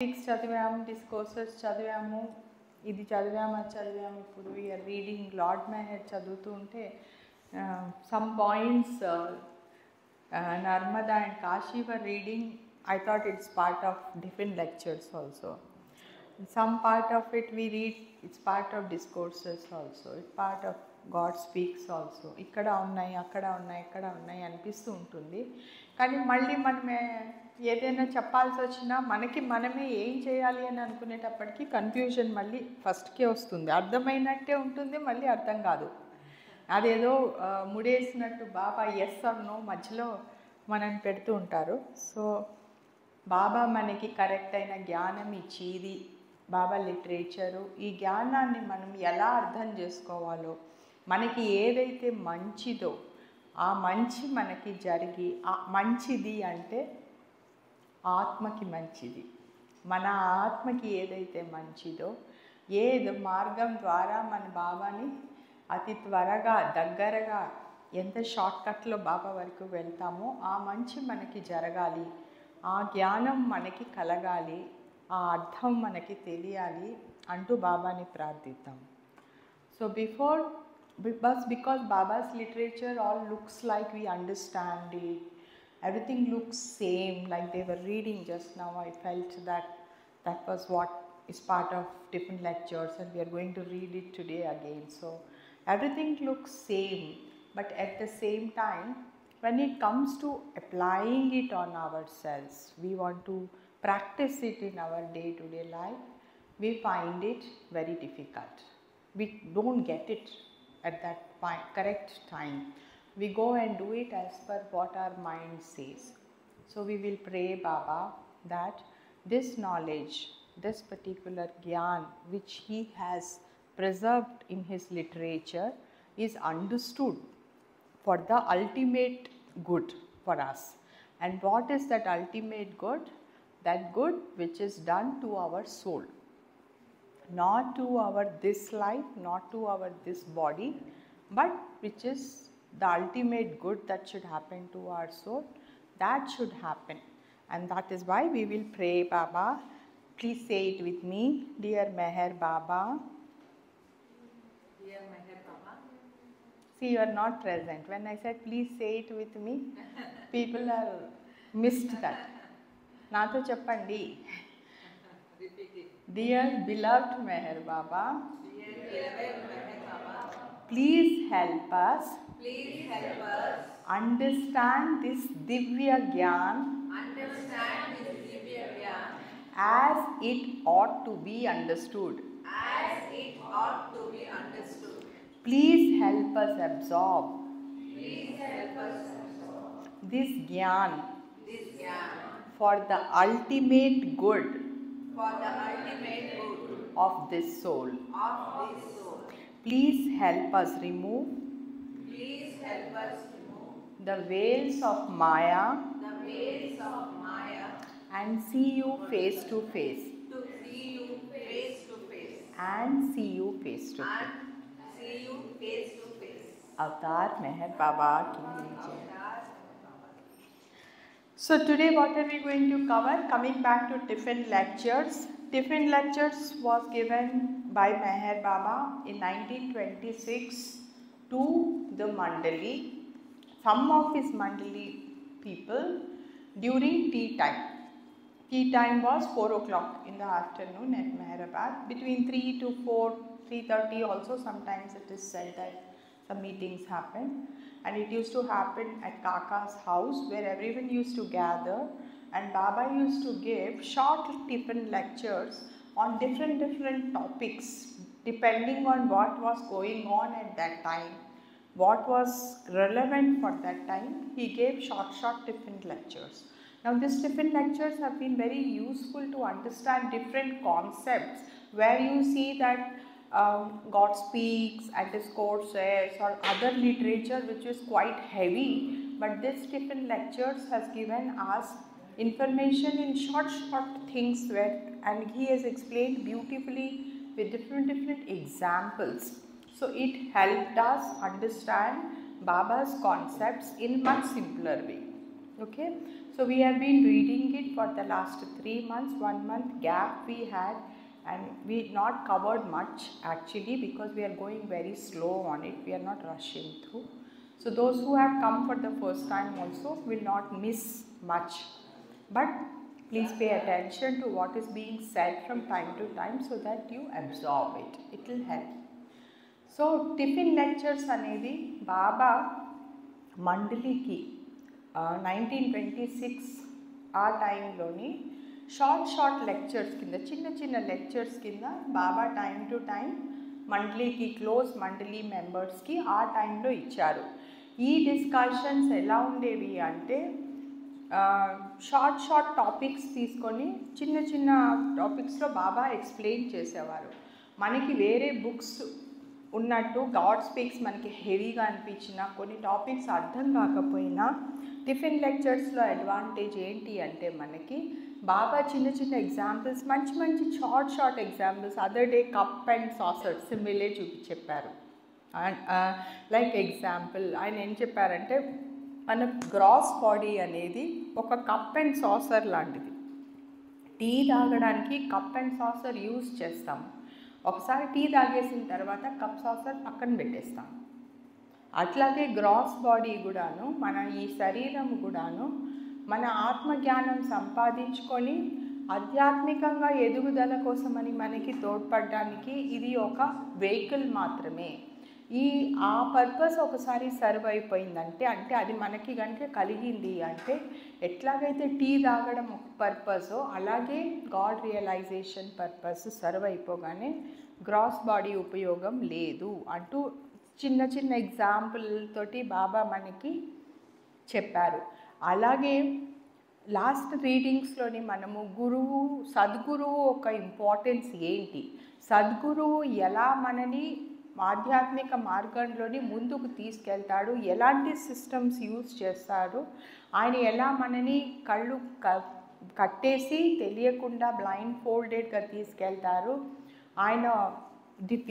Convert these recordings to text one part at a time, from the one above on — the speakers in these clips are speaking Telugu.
టాపిక్స్ చదివాము, డిస్కోర్సెస్ చదివాము, ఇది చదివాము, అది చదివాము. ఇప్పుడు వీఆర్ రీడింగ్ లార్డ్ మెహర్ చదువుతూ ఉంటే some points Narmada and Kashi were reading. I thought it's part of different lectures also. Some part of it we read, it's part of discourses also, it's part of God speaks also. ఇక్కడ ఉన్నాయి, అక్కడ ఉన్నాయి, ఇక్కడ ఉన్నాయి అనిపిస్తూ ఉంటుంది. కానీ మళ్ళీ మనమే ఏదైనా చెప్పాల్సి వచ్చినా మనమే ఏం చేయాలి అని అనుకునేటప్పటికీ కన్ఫ్యూజన్ మళ్ళీ ఫస్ట్కే వస్తుంది. అర్థమైనట్టే ఉంటుంది, మళ్ళీ అర్థం కాదు. అదేదో ముడేసినట్టు బాబా ఎస్ ఆర్ నో మధ్యలో మనని పెడుతూ ఉంటారు. సో బాబా మనకి కరెక్ట్ అయిన జ్ఞానం ఇచ్చేది బాబా లిటరేచరు. ఈ జ్ఞానాన్ని మనం ఎలా అర్థం చేసుకోవాలో, మనకి ఏదైతే మంచిదో ఆ మంచి మనకి జరిగి, ఆ మంచిది అంటే ఆత్మకి మంచిది. మన ఆత్మకి ఏదైతే మంచిదో, ఏదో మార్గం ద్వారా మన బాబాని అతి త్వరగా దగ్గరగా ఎంత షార్ట్కట్లో బాబా వరకు వెళ్తామో ఆ మంచి మనకి జరగాలి, ఆ జ్ఞానం మనకి కలగాలి, ఆ అర్థం మనకి తెలియాలి అంటూ బాబాని ప్రార్థిద్దాం. So because Baba's literature all looks like we understand it, everything looks same, like they were reading just now. I felt that was what is part of different lectures, and we are going to read it today again. So everything looks same, but at the same time when it comes to applying it on ourselves, we want to practice it in our day-to-day life, we find it very difficult. We don't get it at that correct time. We go and do it as per what our mind says. So we will pray Baba that this knowledge, this particular gyan which he has preserved in his literature is understood for the ultimate good for us. And what is that ultimate good? That good which is done to our soul, not to our this life, not to our this body, but which is the ultimate good that should happen to our soul. That should happen, and that is why we will pray Baba. Please say it with me. Dear Meher Baba. Dear Meher Baba. See, you are not present. When I said please say it with me, people are missed that. Nato cheppandi. Repeat it. Dear beloved Meher Baba. Dear beloved Meher Baba. Please help us. Please help us Understand this Divya Gyan understand this Divya Gyan as it ought to be understood. as it ought to be understood. Please help us absorb Please help us absorb this Gyan this Gyan for the ultimate good for the ultimate good of this soul. of this soul. Please help us remove Please help us remove the veils of Maya the veils of Maya and see you face to face. to see you face to face And see you face to face. and see you face to face. Avatar Meher Baba ki jai. So today what are we going to cover? Coming back to Tiffin lectures. Tiffin lectures was given by Meher Baba in 1926 to the Mandali, some of his Mandali people during tea time. Tea time was 4 o'clock in the afternoon at Meherabad. Between 3 to 4, 3:30 also sometimes it is said that some meetings happen. And it used to happen at Kaka's house where everyone used to gather, and Baba used to give short Tiffin lectures on different topics depending on what was going on at that time, what was relevant for that time. He gave short Tiffin lectures. Now these Tiffin lectures have been very useful to understand different concepts where you see that God speaks and discourses or other literature which is quite heavy, but this Tiffin lectures has given us information in short things where, and he has explained beautifully with different examples. So it helped us understand Baba's concepts in much simpler way. Okay, so we have been reading it for the last 3 months. 1 month gap we had, and we not covered much actually because we are going very slow on it. We are not rushing through. So those who have come for the first time also will not miss much. But please pay attention to what is being said from time to time so that you absorb it. It will help. So tiffin lectures అనేది బాబా మండలికి 1926 ఆ టైంలోని షార్ట్ లెక్చర్స్ కింద చిన్న లెక్చర్స్ కింద బాబా టైం టు టైం మండలికి క్లోజ్ మండలి మెంబర్స్కి ఆ టైంలో ఇచ్చారు. ఈ డిస్కషన్స్ ఎలా ఉండేవి అంటే షార్ట్ టాపిక్స్ తీసుకొని చిన్న టాపిక్స్లో బాబా ఎక్స్ప్లెయిన్ చేసేవారు. మనకి వేరే బుక్స్ ఉన్నట్టు గాడ్ స్పీక్స్ మనకి హెవీగా అనిపించిన కొన్ని టాపిక్స్ అర్థం కాకపోయినా టిఫిన్ లెక్చర్స్లో అడ్వాంటేజ్ ఏంటి అంటే మనకి బాబా చిన్న ఎగ్జాంపుల్స్ మంచి short examples other day cup and saucer simile చెప్పారు. అండ్ లైక్ ఎగ్జాంపుల్ ఆయన ఏం చెప్పారంటే మన గ్రాస్ బాడీ అనేది ఒక కప్ అండ్ సాసర్ లాంటిది. టీ తాగడానికి కప్ అండ్ సాసర్ యూజ్ చేస్తాము. ఒకసారి టీ తాగేసిన తర్వాత కప్ సాసర్ పక్కన పెట్టేస్తాం. అట్లాగే గ్రాస్ బాడీ కూడాను మన ఈ శరీరం కూడాను మన ఆత్మజ్ఞానం సంపాదించుకొని ఆధ్యాత్మికంగా ఎదుగుదల కోసమని మనకి తోడ్పడడానికి ఇది ఒక వెహికల్ మాత్రమే. ఆ పర్పస్ ఒకసారి సర్వ్ అయిపోయిందంటే అంటే అది మనకి కనుక కలిగింది అంటే ఎట్లాగైతే టీ తాగడం ఒక పర్పసో అలాగే గాడ్ రియలైజేషన్ పర్పస్ సర్వ్ అయిపోగానే గ్రాస్ బాడీ ఉపయోగం లేదు అంటూ చిన్న ఎగ్జాంపుల్ తోటి బాబా మనకి చెప్పారు. అలాగే లాస్ట్ రీడింగ్స్లోని మనము సద్గురువు ఒక ఇంపార్టెన్స్ ఏంటి, సద్గురువు ఎలా మనని ఆధ్యాత్మిక మార్గంలోని ముందుకు తీసుకెళ్తాడు, ఎలాంటి సిస్టమ్స్ యూజ్ చేస్తాడు, ఆయన ఎలా మనని కళ్ళు కట్టేసి తెలియకుండా బ్లైండ్ ఫోల్డెడ్గా తీసుకెళ్తారు, ఆయన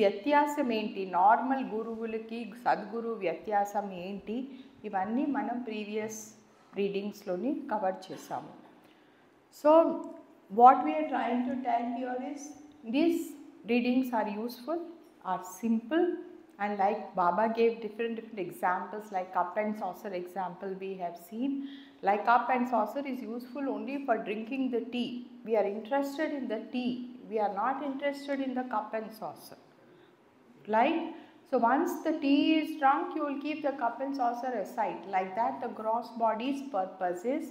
వ్యత్యాసం ఏంటి, నార్మల్ గురువులకి సద్గురు వ్యత్యాసం ఏంటి, ఇవన్నీ మనం ప్రీవియస్ రీడింగ్స్లోని కవర్ చేసాము. So what we are trying to tell here is these readings are useful, are simple, and like Baba gave different examples like cup and saucer example we have seen. Like cup and saucer is useful only for drinking the tea. We are interested in the tea, we are not interested in the cup and saucer, right? So once the tea is drunk, you will keep the cup and saucer aside. Like that, the gross body's purpose is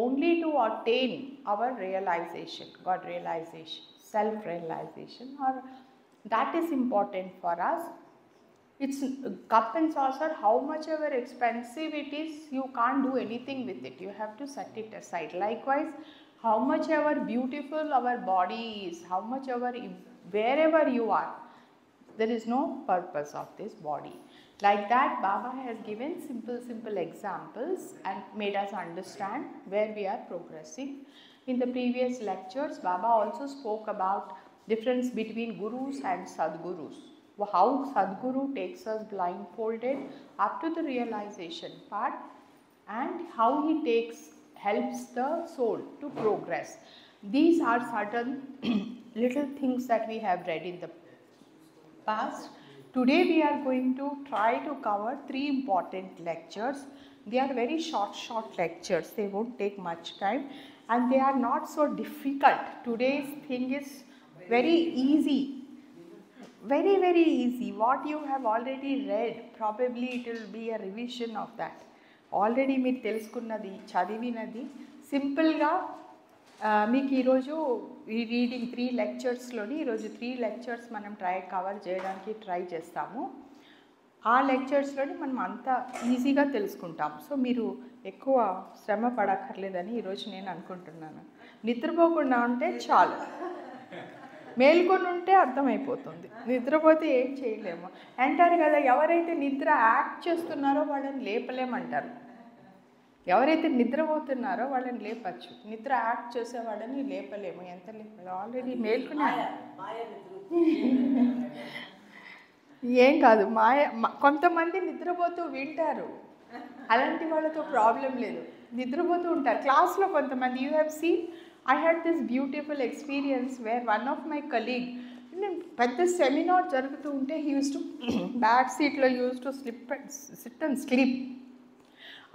only to attain our realization, God realization, self realization, or that is important for us. It's cup and saucer, how much ever expensive it is, you can't do anything with it, you have to set it aside. Likewise, how much ever beautiful our body is, how much ever wherever you are, there is no purpose of this body. Like that, Baba has given simple examples and made us understand where we are progressing. In the previous lectures, Baba also spoke about difference between gurus and sadgurus, how sadguru takes us blindfolded up to the realization part, and how he helps the soul to progress. These are certain little things that we have read in the past. Today we are going to try to cover 3 important lectures. They are very short lectures, they won't take much time, and they are not so difficult. Today's thing is very easy, very easy. What you have already read, probably it will be a revision of that. Already మీరు తెలుసుకున్నది చదివినది సింపుల్గా మీకు ఈరోజు ఈ రీడింగ్ 3 లెక్చర్స్లోని ఈరోజు 3 లెక్చర్స్ మనం కవర్ చేయడానికి ట్రై చేస్తాము. ఆ లెక్చర్స్లోని మనం అంత ఈజీగా తెలుసుకుంటాం. సో మీరు ఎక్కువ శ్రమ పడక్కర్లేదని ఈరోజు నేను అనుకుంటున్నాను. నిద్రపోకుండా ఉంటే చాలు, మేల్కొని ఉంటే అర్థమైపోతుంది, నిద్రపోతే ఏం చేయలేము అంటారు కదా. ఎవరైతే నిద్ర యాక్ట్ చేస్తున్నారో వాళ్ళని లేపలేమంటారు, ఎవరైతే నిద్రపోతున్నారో వాళ్ళని లేపచ్చు, నిద్ర యాక్ట్ చేసేవాళ్ళని లేపలేము. ఎంత లేపలేదు, ఆల్రెడీ మేల్కొనే ఏం కాదు. కొంతమంది నిద్రపోతూ వింటారు, అలాంటి వాళ్ళతో ప్రాబ్లం లేదు. నిద్రపోతూ ఉంటారు. క్లాస్లో కొంతమంది you have seen, I had this beautiful experience where one of my colleague, పెద్ద సెమినార్ జరుగుతూ ఉంటే హీ యూస్ టు బ్యాక్ సీట్లో used to sit and sleep.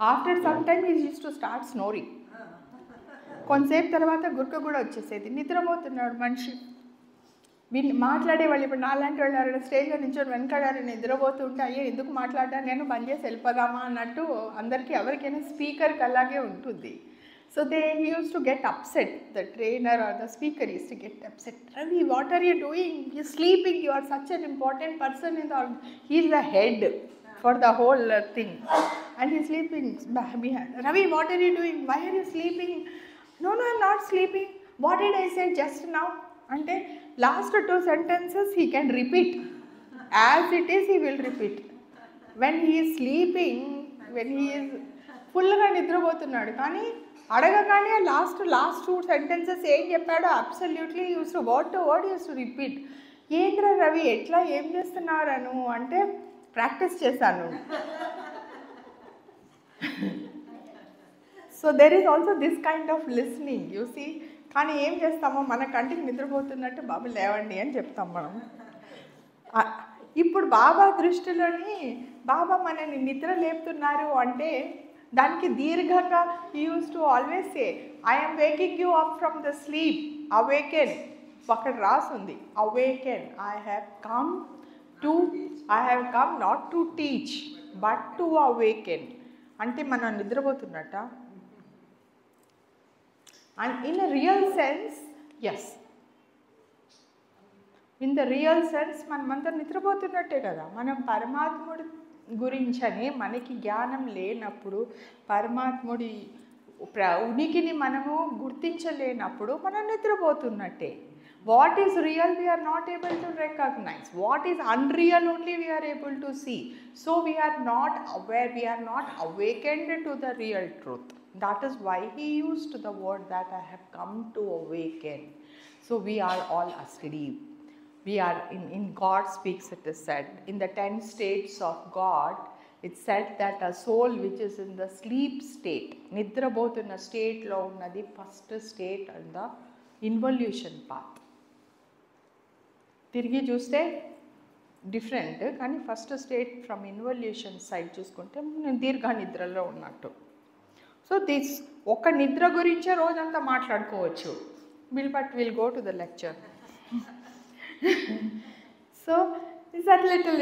After some time he use to start snoring. కొంతసేపు తర్వాత గుర్క కూడా వచ్చేసేది. నిద్రపోతున్నాడు మనిషి. వీళ్ళు మాట్లాడేవాళ్ళు ఇప్పుడు నాలాంటి వాళ్ళు ఎవరైనా స్టేజ్లో నించొని వెనకాడారు నిద్రపోతుంటే అయ్యో ఎందుకు మాట్లాడా, నేను బంద్ చేసి వెళ్ళిపోదామా అన్నట్టు అందరికీ ఎవరికైనా స్పీకర్కి అలాగే ఉంటుంది. So they used to get upset, the trainer or the speaker used to get upset. Ravi, what are you doing? You sleeping, you are such an important person in the, he is the head for the whole thing and he's sleeping behind. Ravi, what are you doing? Why are you sleeping? No, I'm not sleeping. What did I say just now? Ante last 2 sentences he can repeat as it is, he will repeat. When he is sleeping, when he is full ga nidrapotunnadu kani adagagane last 2 sentences em cheppado absolutely used to word to word used to repeat. ఏంద్రా రవి ఎట్లా ఏం చేస్తున్నారా నువ్వు అంటే ప్రాక్టీస్ చేశాను. So there is also this kind of listening you see. కానీ ఏం చేస్తామో మన కంటికి నిద్రపోతున్నట్టు బాబు లేవండి అని చెప్తాం మనం. ఇప్పుడు బాబా దృష్టిలోని బాబా మనని నిద్ర లేపుతున్నారు అంటే దానికి దీర్ఘంగా he use to always say I'm waking you up from the sleep, awaken. అక్కడ రాసుంది awaken, I have come not to teach but to awaken. అంటే మనం నిద్రపోతున్నట్ట. And in a real sense yes, in the real sense మనమంతా నిద్రపోతున్నట్టే కదా. మనం పరమాత్ముడి గురించని మనకి జ్ఞానం లేనప్పుడు, పరమాత్ముడి ఉనికిని మనము గుర్తించలేనప్పుడు మనం నిద్రపోతున్నట్టే. What is real we are not able to recognize. What is unreal only we are able to see. So we are not aware, we are not awakened to the real truth. That is why he used the word that I have come to awaken. So we are all asleep. We are in God speaks, it is said. In the 10 states of God, it's said that a soul which is in the sleep state, nidrabothunna state lo unnadi first state and the involution path. తిరిగి చూస్తే డిఫరెంట్, కానీ first state from involution side చూసుకుంటే నేను దీర్ఘ నిద్రలో ఉన్నట్టు. సో దిస్ ఒక నిద్ర గురించే రోజంతా మాట్లాడుకోవచ్చు. Will go to the lecture. So is at little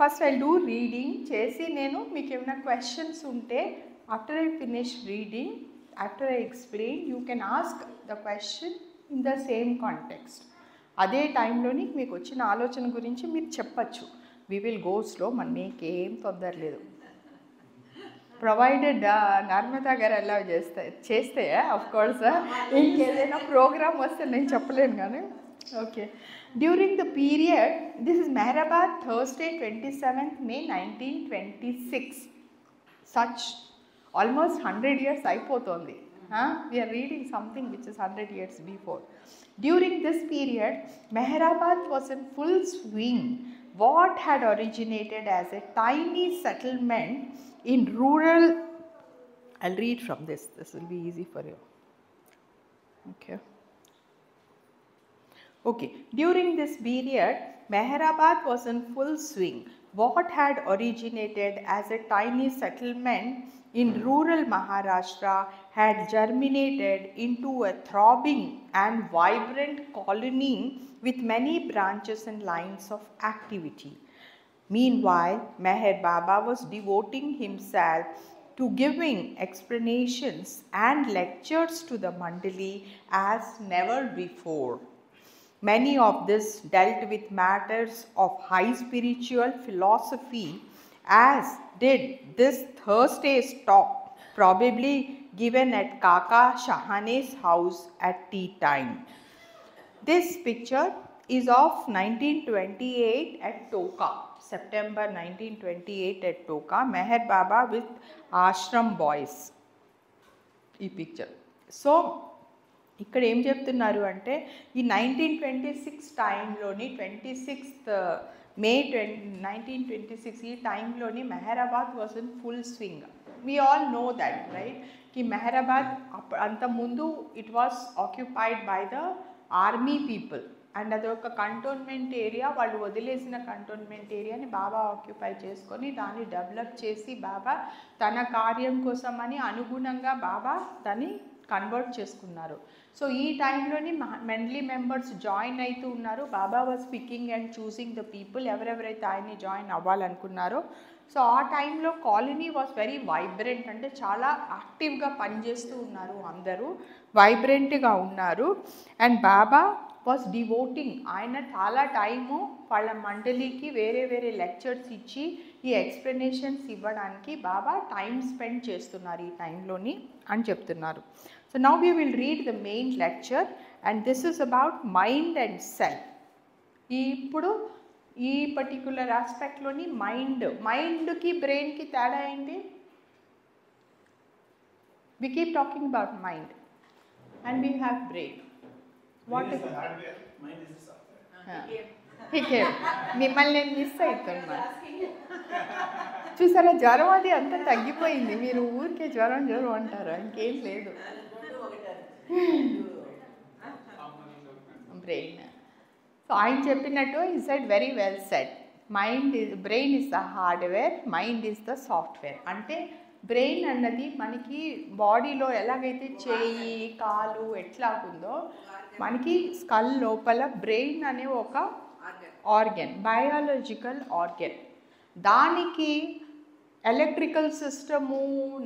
first I do reading చేసి నేను మీకు ఏమైనా క్వశ్చన్స్ ఉంటే after I finish reading, after I explain, you can ask the question in the same context. అదే టైంలోని మీకు వచ్చిన ఆలోచన గురించి మీరు చెప్పచ్చు. వి విల్ గో స్లో, మీకేం తొందర లేదు. ప్రొవైడెడ్ నర్మదా గారు ఎలా చేస్తే ఆఫ్ కోర్స్ ఇంకేదైనా ప్రోగ్రామ్ వస్తే నేను చెప్పలేను కానీ. Okay, during the period, this is Mehrabad, Thursday 27th May 1926. Such almost 100 years అయిపోతుంది. We are reading something which is 100 years before. During this period, Mehrabad was in full swing. What had originated as a tiny settlement in rural, I'll read from this will be easy for you. Okay. During this period, Mehrabad was in full swing. What had originated as a tiny settlement in rural Maharashtra had germinated into a throbbing and vibrant colony with many branches and lines of activity. Meanwhile, Meher Baba was devoting himself to giving explanations and lectures to the Mandali as never before. Many of this dealt with matters of high spiritual philosophy, as did this Thursday's talk, probably given at Kaka Shahane's house at tea time. This picture is of 1928 at Toka, September 1928 at Toka, Meher Baba with Ashram boys. This picture. So, ఇక్కడ ఏం చెప్తున్నారు అంటే ఈ 1926 టైంలోని 26th May 1926 ఈ టైంలోని Meherabad was in full swing. we all know that, right? Ki Mehrabad anta mundu it was occupied by the army people, and అది ఒక కంటోన్మెంట్ ఏరియా, వాళ్ళు వదిలేసిన కంటోన్మెంట్ ఏరియాని బాబా ఆక్యుపై చేసుకొని దాన్ని డెవలప్ చేసి బాబా తన కార్యం కోసమని అనుగుణంగా బాబా దాన్ని కన్వర్ట్ చేసుకున్నారు. సో ఈ టైంలోని మెండ్లీ మెంబర్స్ జాయిన్ అవుతూ ఉన్నారు. Baba was picking and choosing the people, ఎవరెవరైతే ఆయన్ని జాయిన్ అవ్వాలనుకున్నారో. సో ఆ టైంలో కాలనీ వాజ్ వెరీ వైబ్రెంట్, అంటే చాలా యాక్టివ్గా పనిచేస్తూ ఉన్నారు, అందరూ వైబ్రెంట్గా ఉన్నారు. అండ్ బాబా వాజ్ డివోటింగ్, ఆయన చాలా టైము వాళ్ళ మండలికి వేరే వేరే లెక్చర్స్ ఇచ్చి ఈ ఎక్స్ప్లెనేషన్స్ ఇవ్వడానికి బాబా టైం స్పెండ్ చేస్తున్నారు ఈ టైంలోని అని చెప్తున్నారు. So now we will read the main lecture and this is about mind and self. ఇప్పుడు ఈ పర్టిక్యులర్ ఆస్పెక్ట్లోని మైండ్కి బ్రెయిన్కి తేడా ఏంటి? We keep talking about mind and we have brain. What is hardware, mind is the software. మిమ్మల్ని నేను మిస్ అవుతున్నా. చూసారా జ్వరం అది అంతా తగ్గిపోయింది, మీరు ఊరికే జ్వరం అంటారా, ఇంకేం లేదు. బ్రెయిన్. సో ఆయన చెప్పినట్టు ఈ said very well said, brain is the hardware, mind is the software. అంటే బ్రెయిన్ అన్నది మనకి బాడీలో ఎలాగైతే చేయి కాలు ఎట్లా ఉందో మనకి స్కల్ లోపల బ్రెయిన్ అనే ఒక ఆర్గన్, బయాలజికల్ ఆర్గన్. దానికి electrical system,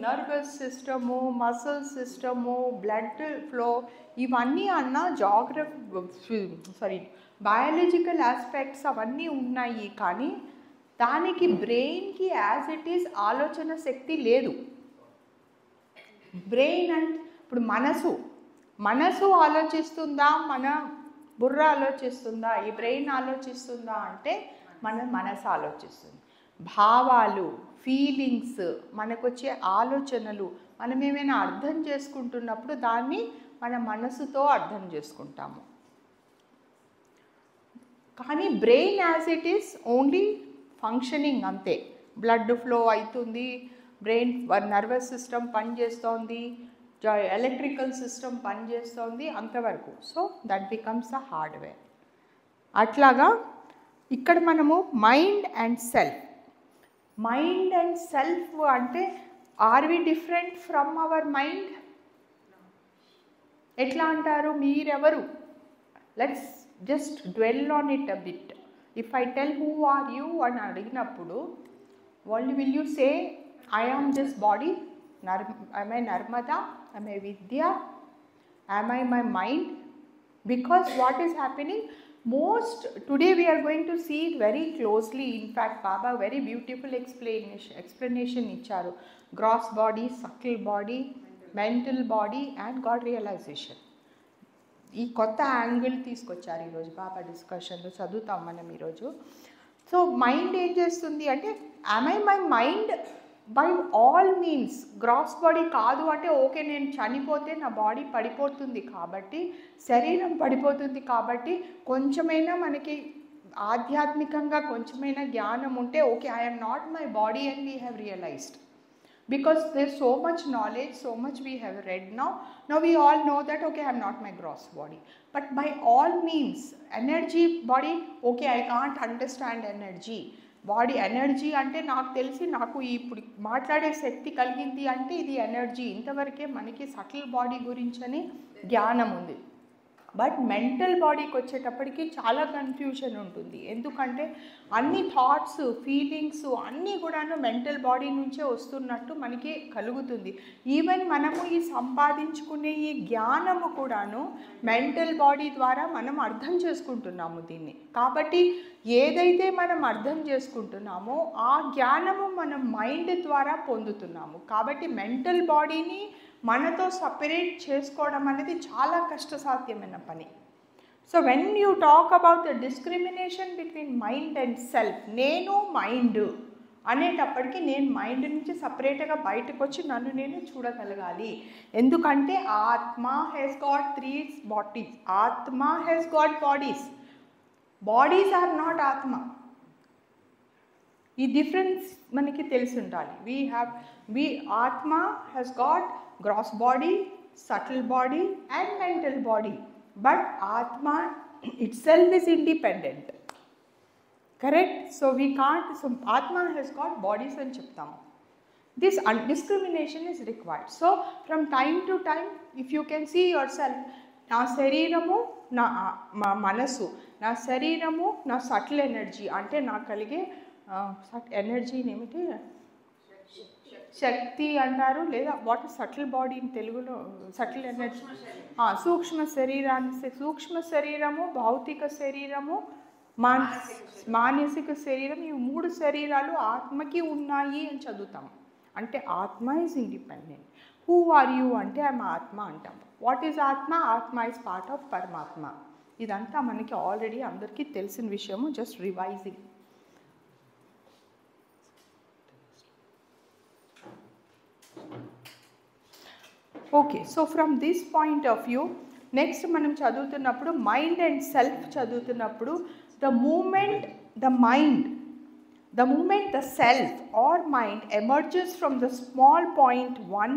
nervous system, muscle system, blood flow ఇవన్నీ బయాలజికల్ ఆస్పెక్ట్స్ అవన్నీ ఉన్నాయి. కానీ దానికి బ్రెయిన్కి యాజ్ ఇట్ ఈజ్ ఆలోచన శక్తి లేదు. బ్రెయిన్ అంటే ఇప్పుడు మనసు ఆలోచిస్తుందా, మన బుర్ర ఆలోచిస్తుందా, ఈ బ్రెయిన్ ఆలోచిస్తుందా అంటే మన మనసు ఆలోచిస్తుంది. భావాలు, ఫీలింగ్స్, మనకొచ్చే ఆలోచనలు మనం ఏమైనా అర్థం చేసుకుంటున్నప్పుడు దాన్ని మన మనసుతో అర్థం చేసుకుంటాము. కానీ brain as it is only functioning అంతే. బ్లడ్ ఫ్లో అవుతుంది, బ్రెయిన్ నర్వస్ సిస్టమ్ పనిచేస్తోంది, ఎలక్ట్రికల్ సిస్టమ్ పనిచేస్తోంది, అంతవరకు. So that becomes a hardware. అట్లాగా ఇక్కడ మనము మైండ్ అండ్ సెల్ఫ్ అంటే are we different from our mind? ఎట్లా అంటారు? మీరెవరు? Let's just dwell on it a bit. If I tell who are you అని అడిగినప్పుడు will you say I am this body? Am I Narmada? Am I Vidya? Am I my mind? Because what is happening? Today we are going to see it very closely. In fact, Baba very beautiful explanation icharu. Gross body, subtle body, mental body and God realization. ఈ కొత్త యాంగిల్ తీసుకొచ్చారు ఈరోజు బాబా డిస్కషన్లో, చదువుతాం మనం ఈరోజు. సో మైండ్ ఏం చేస్తుంది అంటే, am I my mind? By all means gross body కాదు అంటే ఓకే, నేను చనిపోతే నా బాడీ పడిపోతుంది కాబట్టి, శరీరం పడిపోతుంది కాబట్టి కొంచెమైనా మనకి ఆధ్యాత్మికంగా కొంచెమైనా జ్ఞానం ఉంటే okay, I'm not my body and we have realised. Because there's so much knowledge, so much we have read now we all know that okay, I'm not my gross body. But by all means, energy body, okay, I can't understand energy. Body energy అంటే నాకు తెలిసి నాకు ఇప్పుడు మాట్లాడే శక్తి కలిగింది అంటే ఇది ఎనర్జీ, ఇంతవరకే మనకి సటిల్ బాడీ గురించని జ్ఞానం ఉంది. బట్ మెంటల్ బాడీకి వచ్చేటప్పటికి చాలా కన్ఫ్యూషన్ ఉంటుంది. ఎందుకంటే అన్ని థాట్స్, ఫీలింగ్స్ అన్నీ కూడాను మెంటల్ బాడీ నుంచే వస్తున్నట్టు మనకి కలుగుతుంది. ఈవెన్ మనము ఈ సంపాదించుకునే ఈ జ్ఞానము కూడాను మెంటల్ బాడీ ద్వారా మనం అర్థం చేసుకుంటున్నాము దీన్ని. కాబట్టి ఏదైతే మనం అర్థం చేసుకుంటున్నామో ఆ జ్ఞానము మనం మైండ్ ద్వారా పొందుతున్నాము. కాబట్టి మెంటల్ బాడీని మనతో సపరేట్ చేసుకోవడం అనేది చాలా కష్టసాధ్యమైన పని. So when you talk about the discrimination between mind and self, నేను మైండ్ అనేటప్పటికీ నేను మైండ్ నుంచి సపరేట్గా బయటకు వచ్చి నన్ను నేను చూడగలగాలి. ఎందుకంటే atma has got 3 bodies. Atma has got bodies. Bodies are not atma. ఈ డిఫరెన్స్ మనకి తెలిసి ఉండాలి. Atma has got gross body, subtle body and mental body, but atma itself is independent. Correct? So we can't, so atma has got bodies అని చెప్తాము. This discrimination is required. So from time to time, if you can see yourself, నా శరీరము, నా మనసు, నా శరీరము, నా సటిల్ ఎనర్జీ, అంటే నాకు కలిగే ఎనర్జీని ఏమిటి, శక్తి అంటారు, లేదా what is subtle body in తెలుగులో, సటిల్ ఎనర్జీ, సూక్ష్మ శరీరాన్ని, సూక్ష్మ శరీరము, భౌతిక శరీరము, మానసిక శరీరం, ఈ 3 శరీరాలు ఆత్మకి ఉన్నాయి అని చదువుతాం. అంటే ఆత్మ is independent. Who are you అంటే ఐఎమ్ ఆత్మ అంటాం. వాట్ ఈజ్ ఆత్మ? ఆత్మ ఈజ్ పార్ట్ ఆఫ్ పరమాత్మ. ఇదంతా మనకి ఆల్రెడీ అందరికీ తెలిసిన విషయము, just revising. Okay, so from this point of view next మనం చదువుతున్నప్పుడు మైండ్ అండ్ సెల్ఫ్ చదువుతున్నప్పుడు the moment the self or mind emerges from the small point 1,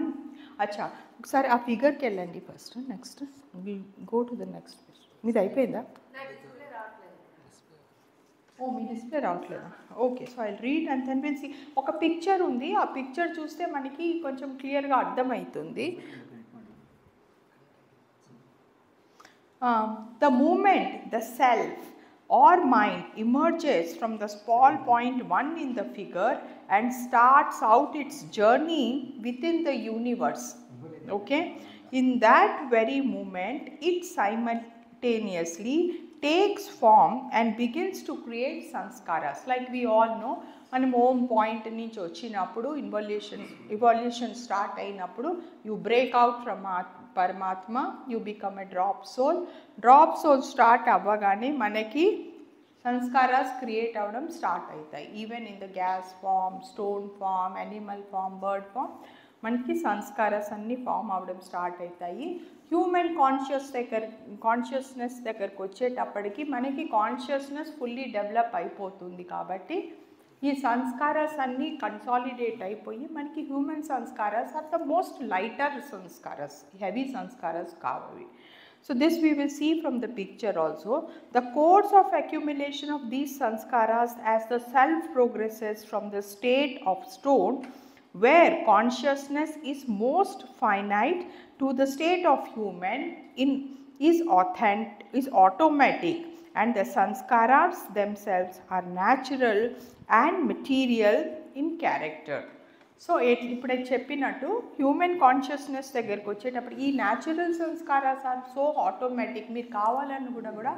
acha ఒకసారి ఆ ఫిగర్కి వెళ్ళండి first. Next will go to the next. మీది అయిపోయిందా? ఓ, మీ డిస్ప్లే రావట్లేదా? Okay, so I read and then will see. ఒక పిక్చర్ ఉంది, ఆ పిక్చర్ చూస్తే మనకి కొంచెం క్లియర్గా అర్థమవుతుంది. The moment the self or mind emerges from the small point 1 in the figure and starts out its journey within the universe, okay, in that very moment it simultaneously takes form and begins to create sanskaras. Like we all know, మనం హోమ్ పాయింట్ నుంచి వచ్చినప్పుడు ఇవల్యూషన్ స్టార్ట్ అయినప్పుడు యూ బ్రేక్ అవుట్ ఫ్రమ్ పరమాత్మ, you become a drop soul start అవ్వగానే మనకి సంస్కారాస్ క్రియేట్ అవ్వడం స్టార్ట్ అవుతాయి. Even in the gas form, stone form, animal form, bird form, మనకి సంస్కారాస్ అన్నీ ఫామ్ అవ్వడం స్టార్ట్ అవుతాయి. హ్యూమన్ కాన్షియస్నెస్ దగ్గరకు వచ్చేటప్పటికి మనకి కాన్షియస్నెస్ ఫుల్లీ డెవలప్ అయిపోతుంది. కాబట్టి ఈ సంస్కారాస్ అన్నీ కన్సాలిడేట్ అయిపోయి మనకి హ్యూమన్ సంస్కారాస్ ఆర్ ద మోస్ట్ లైటర్ సంస్కారాస్, హెవీ సంస్కారాస్ కావాలి. So this we will see from the picture also. The course of accumulation of these sanskaras as the self progresses from the state of stone, where consciousness is most finite, to the state of human is automatic, and the sanskaras themselves are natural and material in character. So ఇప్పుడు చెప్పినట్టు హ్యూమన్ కాన్షియస్నెస్ దగ్గరికి వచ్చేటప్పుడు ఈ న్యాచురల్ సంస్కారాస్ ఆర్ సో ఆటోమేటిక్. మీరు కావాలని కూడా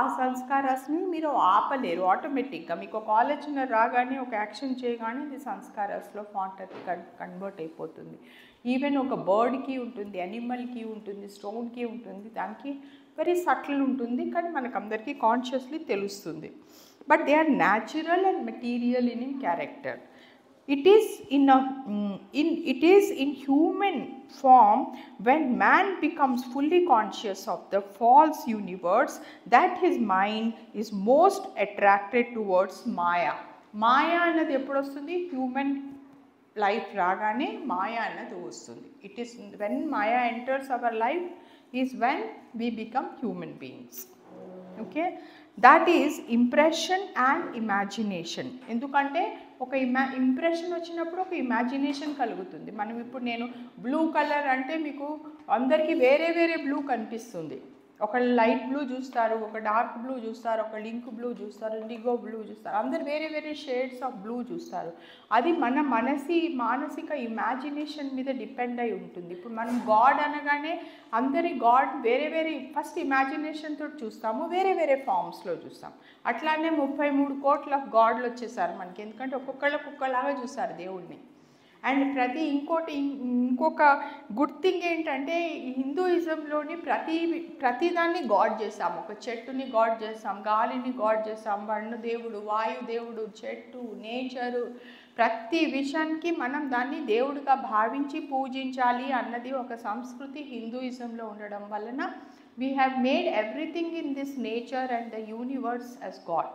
ఆ సంస్కారాస్ని మీరు ఆపలేరు. ఆటోమేటిక్గా మీకు ఒక ఆలోచన రాగానే, ఒక యాక్షన్ చేయగానే ఇది సంస్కారాస్లో ఫాంటర్కి కన్వర్ట్ అయిపోతుంది. ఈవెన్ ఒక బర్డ్కి ఉంటుంది, యానిమల్కి ఉంటుంది, స్టోన్కి ఉంటుంది, దానికి వెరీ సటిల్ ఉంటుంది, కానీ మనకు అందరికీ కాన్షియస్లీ తెలుస్తుంది. But they are natural and material in character. It is in human form when man becomes fully conscious of the false universe that his mind is most attracted towards Maya. Maya అన్నది ఎప్పుడు వస్తుంది? హ్యూమన్ లైఫ్ రాగానే మాయా అన్నది వస్తుంది. It is when Maya enters our life is when we become human beings. Okay, that is impression and imagination. ఎందుకంటే ఒక ఇంప్రెషన్ వచ్చినప్పుడు ఒక ఇమాజినేషన్ కలుగుతుంది. మనం ఇప్పుడు నేను బ్లూ కలర్ అంటే మీకు అందరికీ వేరే వేరే బ్లూ కనిపిస్తుంది. ఒకళ్ళు లైట్ బ్లూ చూస్తారు, ఒక డార్క్ బ్లూ చూస్తారు, ఒక లింక్ బ్లూ చూస్తారు, ఇండిగో బ్లూ చూస్తారు, అందరు వేరే వేరే షేడ్స్ ఆఫ్ బ్లూ చూస్తారు. అది మన మానసిక ఇమాజినేషన్ మీద డిపెండ్ అయి ఉంటుంది. ఇప్పుడు మనం గాడ్ అనగానే అందరి గాడ్ వేరే వేరే ఫస్ట్ ఇమాజినేషన్తో చూస్తాము, వేరే వేరే ఫామ్స్లో చూస్తాం. అట్లానే 33 కోట్ల గాడ్లు వచ్చేసారు మనకి, ఎందుకంటే ఒక్కొక్కలాగా చూస్తారు దేవుడిని. అండ్ ఇంకొక గుడ్ థింగ్ ఏంటంటే హిందూయిజంలోని ప్రతిదాన్ని గాడ్ చేస్తాం. ఒక చెట్టుని గాడ్ చేస్తాం, గాలిని గాడ్ చేస్తాం, దేవుడు, వాయుదేవుడు, చెట్టు, నేచరు, ప్రతి విషయానికి మనం దాన్ని దేవుడిగా భావించి పూజించాలి అన్నది ఒక సంస్కృతి హిందూయిజంలో ఉండడం వలన We have made everything in this nature and the universe as God.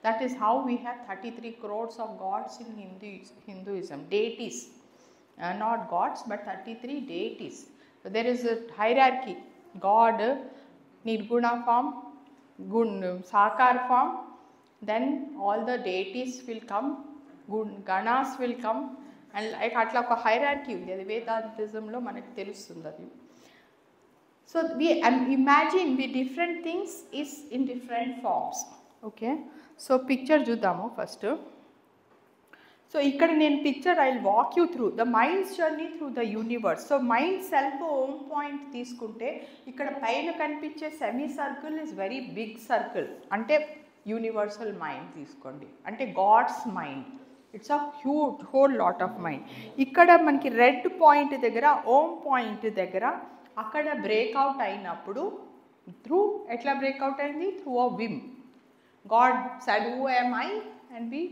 That is how we have 33 crores of gods in Hinduism, deities. Not gods but 33 deities. So there is a hierarchy. God, Nirguna form, Sakar form, then all the deities will come, Ganas will come, and like atla oka hierarchy undi. Adi Vedantism lo manaku telustundi adi. So we imagine the different things is in different forms. Okay, so picture చూద్దాము ఫస్ట్. సో ఇక్కడ నేను picture I will walk you through the mind's journey through the universe. So mind self Om point తీసుకుంటే ఇక్కడ పైన కనిపించే semi circle is very big circle, అంటే యూనివర్సల్ మైండ్ తీసుకోండి, అంటే God's mind. It's a huge whole lot of mind. ఇక్కడ మనకి రెడ్ పాయింట్ దగ్గర, ఓమ్ పాయింట్ దగ్గర అక్కడ బ్రేక్అవుట్ అయినప్పుడు త్రూ ఎట్లా బ్రేక్అవుట్ అయింది? Through a whim. God said who am I and we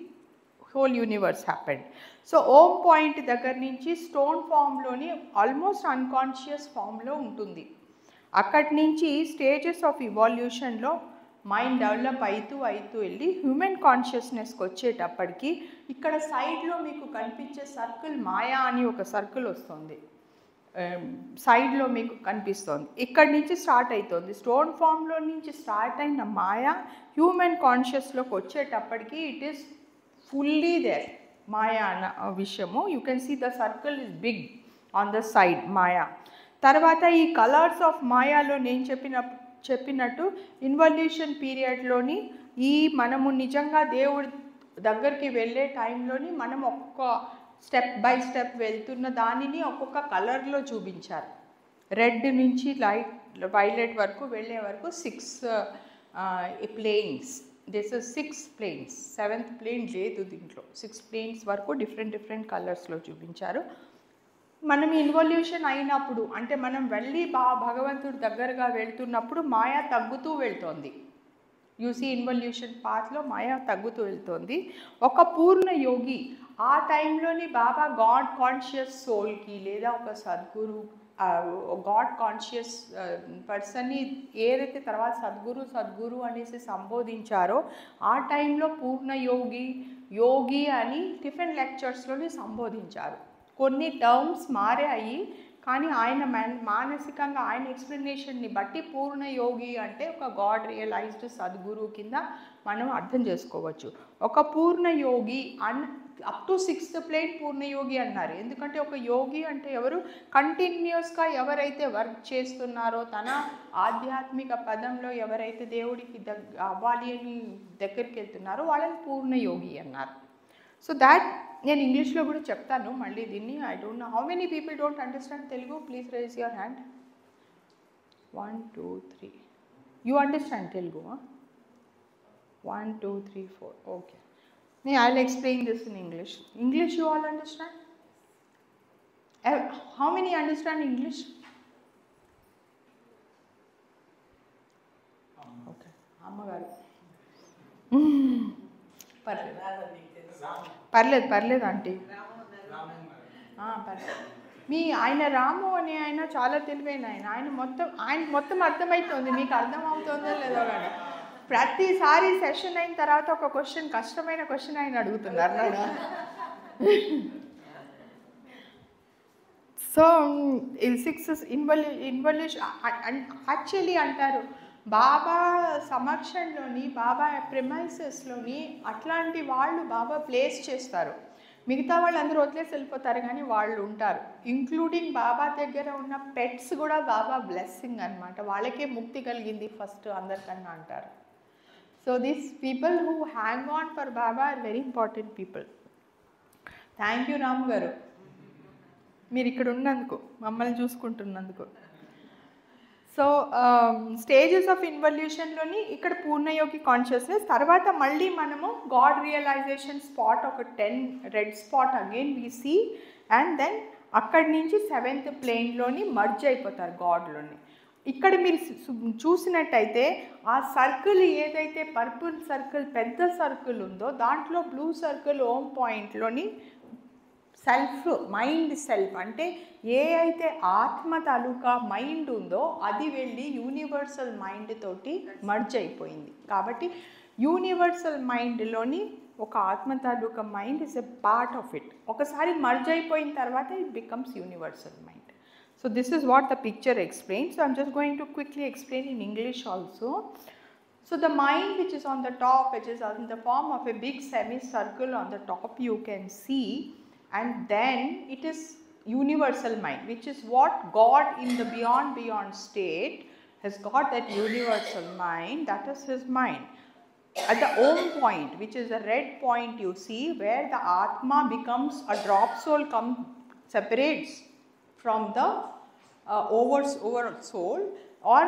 whole universe happened. So Om point దగ్గర నుంచి స్టోన్ ఫామ్లోని ఆల్మోస్ట్ అన్కాన్షియస్ ఫామ్లో ఉంటుంది. అక్కడి నుంచి స్టేజెస్ ఆఫ్ ఇవాల్యూషన్లో మైండ్ డెవలప్ అవుతూ వెళ్ళి హ్యూమన్ కాన్షియస్నెస్కి వచ్చేటప్పటికి ఇక్కడ సైడ్లో మీకు కనిపించే సర్కిల్ మాయా అని ఒక సర్కిల్ వస్తుంది, సైడ్లో మీకు కనిపిస్తుంది. ఇక్కడి నుంచి స్టార్ట్ అవుతుంది. స్టోన్ ఫామ్లో నుంచి స్టార్ట్ అయిన మాయా హ్యూమన్ కాన్షియస్లోకి వచ్చేటప్పటికి it is fully there maya అన్న విషయము. You can see the circle is big on the side maya. తర్వాత ఈ కలర్స్ ఆఫ్ మాయాలో నేను చెప్పినట్టు ఇన్వల్యూషన్ పీరియడ్లోని ఈ మనము నిజంగా దేవుడి దగ్గరికి వెళ్ళే టైంలోని మనం ఒక్కొక్క స్టెప్ బై స్టెప్ వెళ్తున్న దానిని ఒక్కొక్క కలర్లో చూపించారు. రెడ్ నుంచి లైట్ వైలెట్ వరకు వెళ్ళే వరకు 6 planes. This is 6 planes. 7th plane లేదు దీంట్లో. 6 ప్లేన్స్ వరకు డిఫరెంట్ కలర్స్లో చూపించారు. మనం ఇన్వల్యూషన్ అయినప్పుడు, అంటే మనం వెళ్ళి భగవంతుడి దగ్గరగా వెళ్తున్నప్పుడు మాయా తగ్గుతూ వెళ్తోంది. యూసీ ఇన్వల్యూషన్ పాత్లో మాయా తగ్గుతూ వెళ్తోంది. ఒక పూర్ణ యోగి ఆ టైంలోని బాబా గాడ్ కాన్షియస్ సోల్కి లేదా ఒక సద్గురు గాడ్ కాన్షియస్ పర్సన్ని ఏదైతే తర్వాత సద్గురు అనేసి సంబోధించారో ఆ టైంలో పూర్ణ యోగి అని టిఫిన్ లెక్చర్స్లోని సంబోధించారు. కొన్ని టర్మ్స్ మారాయి, కానీ ఆయన మానసికంగా ఆయన ఎక్స్ప్లెనేషన్ని బట్టి పూర్ణ యోగి అంటే ఒక గాడ్ రియలైజ్డ్ సద్గురు కింద మనం అర్థం చేసుకోవచ్చు. ఒక పూర్ణ యోగి అప్ టు 6th ప్లేన్ పూర్ణ యోగి అన్నారు. ఎందుకంటే ఒక యోగి అంటే ఎవరు? కంటిన్యూస్గా ఎవరైతే వర్క్ చేస్తున్నారో, తన ఆధ్యాత్మిక పదంలో ఎవరైతే దేవుడికి అవ్వాలి అని దగ్గరికి వెళ్తున్నారో వాళ్ళని పూర్ణ యోగి అన్నారు. సో దాట్ నేను ఇంగ్లీష్లో కూడా చెప్తాను మళ్ళీ దీన్ని. I don't know how many people don't understand Telugu. Please rise your hand. 1 2 3. You understand Telugu? 1 2 3 4. Okay. I'll explain this in English. English you all understand? How many understand English? Okay. అమ్మగారు పర్లేదు ఆంటీ. పర్లేదు. ఆయన రాము అని ఆయన చాలా తెలివైన ఆయన మొత్తం అర్థమవుతుంది. మీకు అర్థం అవుతుందో లేదో కానీ ప్రతిసారి సెషన్ అయిన తర్వాత ఒక క్వశ్చన్, కష్టమైన క్వశ్చన్ ఆయన అడుగుతున్నారు. సో 6 ఇన్వల్యూషన్ యాక్చువల్లీ అంటారు బాబా సమక్షంలోని, బాబా ప్రిమైసెస్లోని అట్లాంటి వాళ్ళు బాబా ప్లేస్ చేస్తారు. మిగతా వాళ్ళందరూ వదిలేసి వెళ్ళిపోతారు, కానీ వాళ్ళు ఉంటారు. ఇంక్లూడింగ్ బాబా దగ్గర ఉన్న పెట్స్ కూడా బాబా బ్లెస్సింగ్ అనమాట. వాళ్ళకే ముక్తి కలిగింది ఫస్ట్ అందరికన్నా అంటారు. So these people who hang on for Baba are very important people. Thank you Ram garu. మీరు ఇక్కడ ఉన్నందుకు, మమ్మల్ని చూసుకుంటున్నందుకు. సో స్టేజెస్ ఆఫ్ ఇన్వల్యూషన్లోని ఇక్కడ పూర్ణయోగి కాన్షియస్నెస్, తర్వాత మళ్ళీ మనము గాడ్ రియలైజేషన్ స్పాట్ ఒక 10 red spot again we see, and then అక్కడి నుంచి 7th ప్లేన్లోని మర్జ్ అయిపోతారు గాడ్లోని. ఇక్కడ మీరు చూసినట్టయితే ఆ సర్కిల్ ఏదైతే పర్పుల్ సర్కిల్ పెద్ద సర్కిల్ ఉందో దాంట్లో బ్లూ సర్కిల్ ఓమ్ పాయింట్లోని సెల్ఫ్ మైండ్ సెల్ఫ్ అంటే ఏ అయితే ఆత్మ తాలూకా మైండ్ ఉందో అది వెళ్ళి యూనివర్సల్ మైండ్ తోటి మర్జ్ అయిపోయింది. కాబట్టి యూనివర్సల్ మైండ్లోని ఒక ఆత్మ తాలూకా mind is a part of it. ఒకసారి మర్జ్ అయిపోయిన తర్వాత it becomes universal mind. So this is what the picture explains. So I'm just going to quickly explain in English also. So the mind which is on the top, which is in the form of a big semicircle on the top you can see, and then it is universal mind, which is what God in the beyond state has got that universal mind, that is his mind. At the Om point, which is the red point you see, where the Atma becomes a drop soul, separates from the over soul, or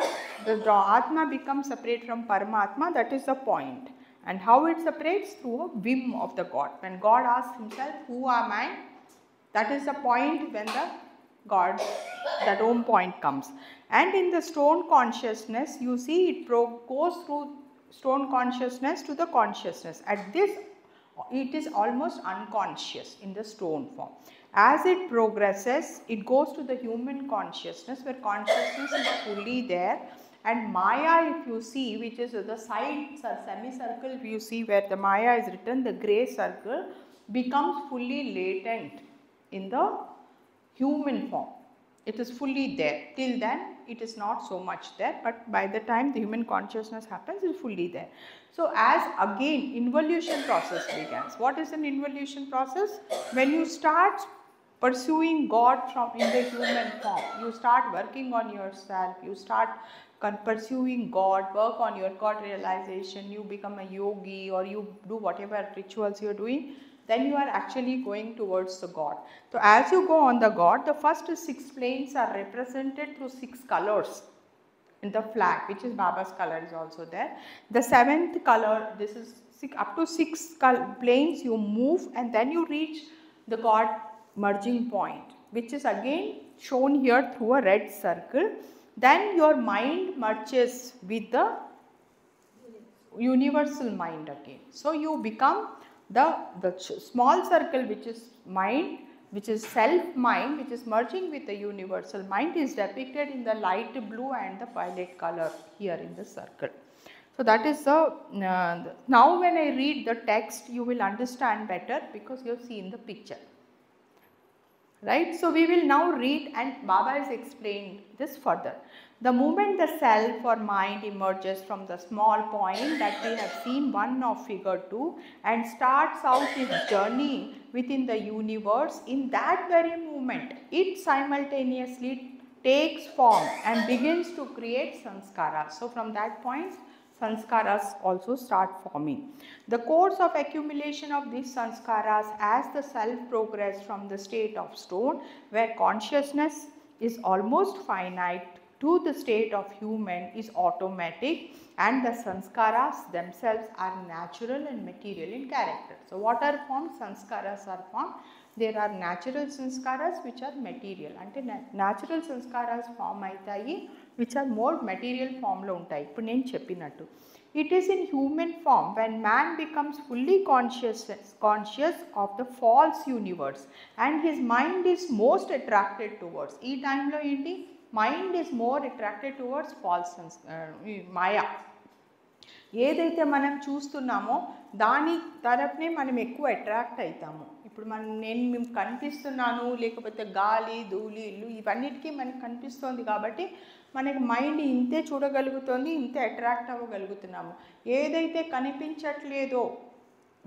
the Atma becomes separate from Paramatma, that is the point. And how it separates? Through a whim of the God. When God asks himself, who am I? That is the point when the God, that Om point comes. And in the stone consciousness, you see it goes through stone consciousness to the consciousness. At this, it is almost unconscious in the stone form. As it progresses, it goes to the human consciousness, where consciousness is fully there. And Maya, if you see, which is the side semicircle, if you see where the Maya is written, the grey circle becomes fully latent in the human form. It is fully there. Till then, it is not so much there, but by the time the human consciousness happens, it is fully there. So as again involution process begins. What is an involution process? When you start pursuing God from in the human form, you start working on yourself, you start pursuing God, work on your God realization, you become a yogi, or you do whatever rituals you are doing, then you are actually going towards the God. So as you go on the God, the first 6 planes are represented through 6 colors in the flag, which is Baba's color is also there. The 7th color, this is up to 6 planes you move, and then you reach the God merging point, which is again shown here through a red circle. Then your mind merges with the universal mind again. So you become the small circle, which is mind, which is self mind, which is merging with the universal mind, is depicted in the light blue and the violet color here in the circle. So that is the now when I read the text, you will understand better because you have seen the picture. Right? So we will now read, and Baba has explained this further. The moment the self or mind emerges from the small point that we have seen one of figure 2 and starts out its journey within the universe, in that very moment it simultaneously takes form and begins to create sanskaras. So from that point, sanskaras also start forming. The course of accumulation of these sanskaras as the self progress from the state of stone, where consciousness is almost finite, to the state of human is automatic, and the sanskaras themselves are natural and material in character. So what are formed? Sanskaras are formed. There are natural sanskaras which are material. Ante natural sanskaras form aitayi which are more material form lo untayi. Ippudu nenu cheppinattu, it is in human form when man becomes fully conscious of the false universe, and his mind is most attracted towards. Ee time lo enti mind is more attracted towards false Maya. ఏదైతే మనం చూస్తున్నామో దాని తరపునే మనం ఎక్కువ అట్రాక్ట్ అవుతాము. ఇప్పుడు నేను మేము కనిపిస్తున్నాను, లేకపోతే గాలి ధూళి ఇల్లు ఇవన్నిటికీ మనకు కనిపిస్తుంది కాబట్టి మనకి మైండ్ ఇంతే చూడగలుగుతుంది, ఇంతే అట్రాక్ట్ అవ్వగలుగుతున్నాము. ఏదైతే కనిపించట్లేదో,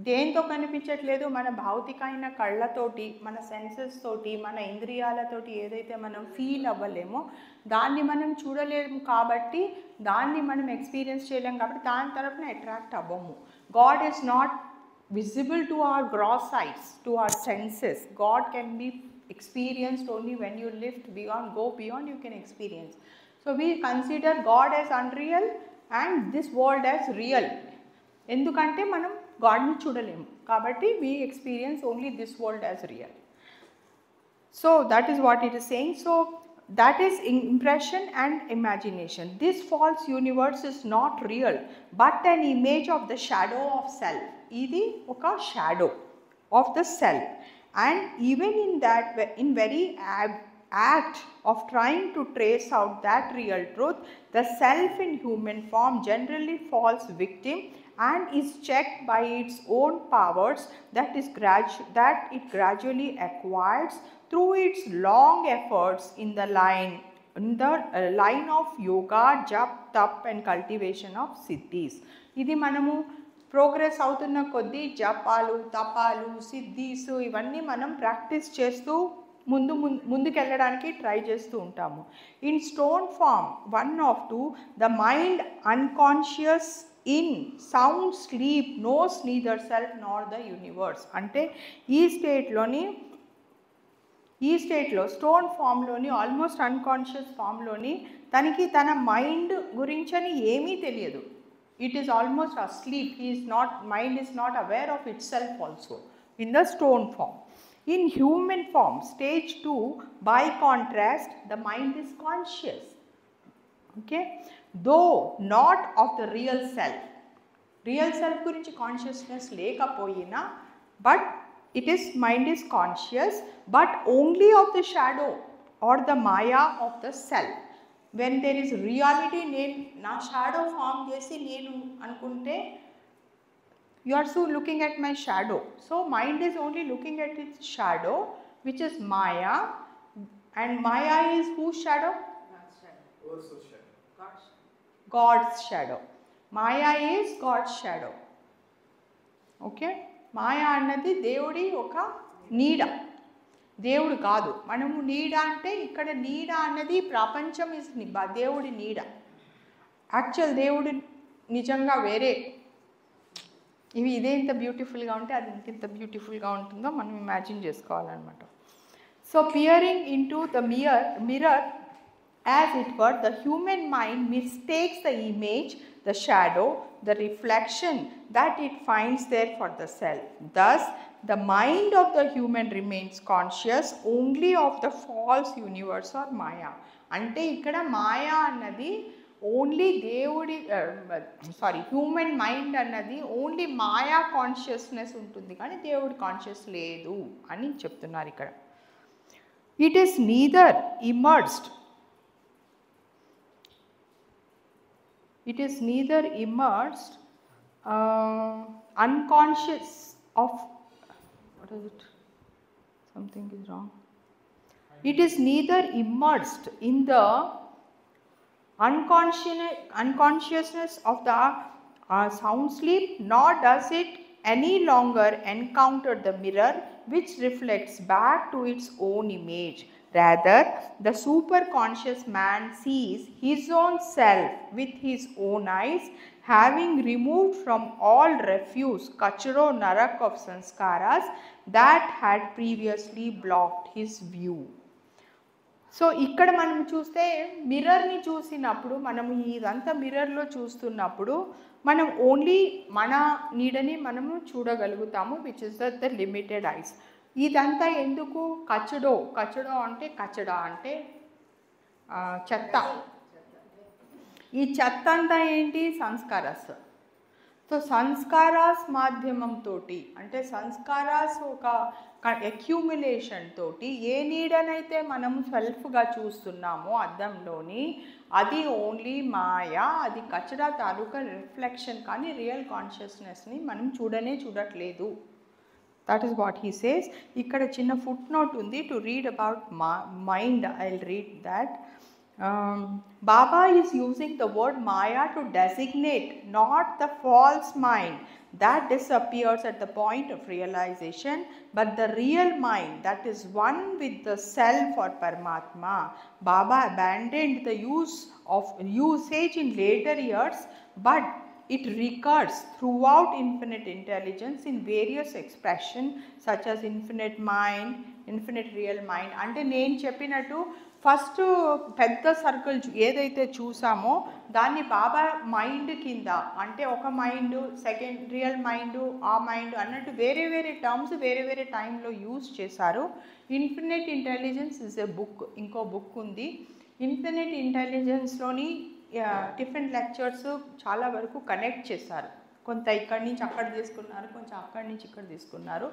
దేంతో కనిపించట్లేదు, మన భౌతికమైన కళ్ళతోటి, మన సెన్సెస్ తోటి, మన ఇంద్రియాలతోటి ఏదైతే మనం ఫీల్ అవ్వలేమో దాన్ని మనం చూడలేము కాబట్టి, దాన్ని మనం ఎక్స్పీరియన్స్ చేయలేము కాబట్టి దాని తరపున అట్రాక్ట్ అవ్వము. God is not visible to our gross eyes, to our senses. God can be experienced only when you lift beyond, go beyond, you can experience. So we consider God as unreal and this world as real. ఎందుకంటే మనం గాడ్ని చూడలేము కాబట్టి we experience only this world as real. So that is what it is saying. So that is impression and imagination. This false universe is not real but an image of the shadow of self. ఇది ఒక shadow of the self, And even in that, in very act of trying to trace out that real truth, the self in human form generally falls victim and is checked by its own powers that it gradually acquires through its long efforts in the line of yoga, jap, tap and cultivation of siddhis. ఇది మనము ప్రోగ్రెస్ అవుతున్న కొద్దీ జపాలు, తపాలు, సిద్ధీసు ఇవన్నీ మనం ప్రాక్టీస్ చేస్తూ ముందుకెళ్ళడానికి ట్రై చేస్తూ ఉంటాము. In stone form 1 of 2, the mind unconscious in sound sleep knows neither self nor the universe. అంటే ఈ స్టేట్లో స్టోన్ ఫామ్లోని ఆల్మోస్ట్ అన్కాన్షియస్ ఫామ్లోని తనకి తన మైండ్ గురించని ఏమీ తెలియదు. It is almost asleep. Mind is not aware of itself also in the stone form. In human form, stage 2, by contrast, the mind is conscious. Okay? Though not of the real self. Real self gurinchi consciousness lekapoyina, but mind is conscious, but only of the shadow or the maya of the self. When there is reality, na shadow form chesi nenu anukunte, you are so looking at my shadow. So mind is only looking at its shadow, which is maya, and maya is whose shadow? God's shadow. Maya is God's shadow. Okay? Maya annadi devudi oka needa, దేవుడు కాదు. మనము నీడ అంటే ఇక్కడ నీడ అన్నది ప్రపంచం ఇస్ దేవుడి నీడ. యాక్చువల్ దేవుడు నిజంగా వేరే. ఇదే ఇంత బ్యూటిఫుల్గా ఉంటే అది ఇంత బ్యూటిఫుల్గా ఉంటుందో మనం ఇమాజిన్ చేసుకోవాలన్నమాట. So peering into the mirror as it were, the human mind mistakes the image, the shadow, the reflection that it finds there for the self. Thus, the mind of the human remains conscious only of the false universe or Maya. Ante ikkada Maya annadi only దేవుడి హ్యూమన్ మైండ్ అన్నది ఓన్లీ మాయా కాన్షియస్నెస్ ఉంటుంది, కానీ దేవుడి కాన్షియస్ లేదు అని చెప్తున్నారు ఇక్కడ. It is neither immersed unconscious of, what is it? Something is wrong. It is neither immersed in the unconsciousness of the sound sleep, nor does it any longer encounter the mirror which reflects back to its own image. Rather, the superconscious man sees his own self with his own eyes, having removed from all refuse, kachro narak of sanskaras that had previously blocked his view. So ఇక్కడ మనం చూస్తే మిర్రర్ని చూసినప్పుడు, మనము ఇదంతా మిర్రర్లో చూస్తున్నప్పుడు మనం ఓన్లీ మన నీడని మనము చూడగలుగుతాము, which is the limited ice. ఇదంతా ఎందుకు? కచడో అంటే కచడా అంటే చెత్త. ఈ చెత్త అంతా ఏంటి? సంస్కారాస్. సో సంస్కారాస్ మాధ్యమంతో, అంటే సంస్కారాస్ ఒక అక్యూములేషన్ తోటి ఏ నీడనైతే మనం సెల్ఫ్గా చూస్తున్నామో అద్దంలోని, అది ఓన్లీ మాయా, అది కచడా తాలూకా రిఫ్లెక్షన్, కానీ రియల్ కాన్షియస్నెస్ని మనం చూడట్లేదు. That is what he says. Ikkada chinna footnote undi to read about mind. I'll read that. Baba is using the word Maya to designate not the false mind that disappears at the point of realization, but the real mind that is one with the self or Paramatma. Baba abandoned the usage in later years, but it recurs throughout infinite intelligence in various expressions such as infinite mind, infinite real mind. అంటే నేను చెప్పినట్టు ఫస్ట్ పెద్ద సర్కిల్ ఏదైతే చూసామో దాన్ని బాబా మైండ్ కింద, అంటే ఒక మైండ్, సెకండ్ రియల్ మైండ్, ఆ మైండ్ అన్నట్టు వేరే వేరే టర్మ్స్ వేరే వేరే టైంలో యూజ్ చేశారు. Infinite intelligence is a book, ఇంకో బుక్ ఉంది. ఇన్ఫినిట్ ఇంటెలిజెన్స్లోని డిఫరెంట్ లెక్చర్స్ చాలా వరకు కనెక్ట్ చేశారు కొంత ఇక్కడి నుంచి అక్కడ తీసుకున్నారు, కొంచెం అక్కడి నుంచి ఇక్కడ తీసుకున్నారు.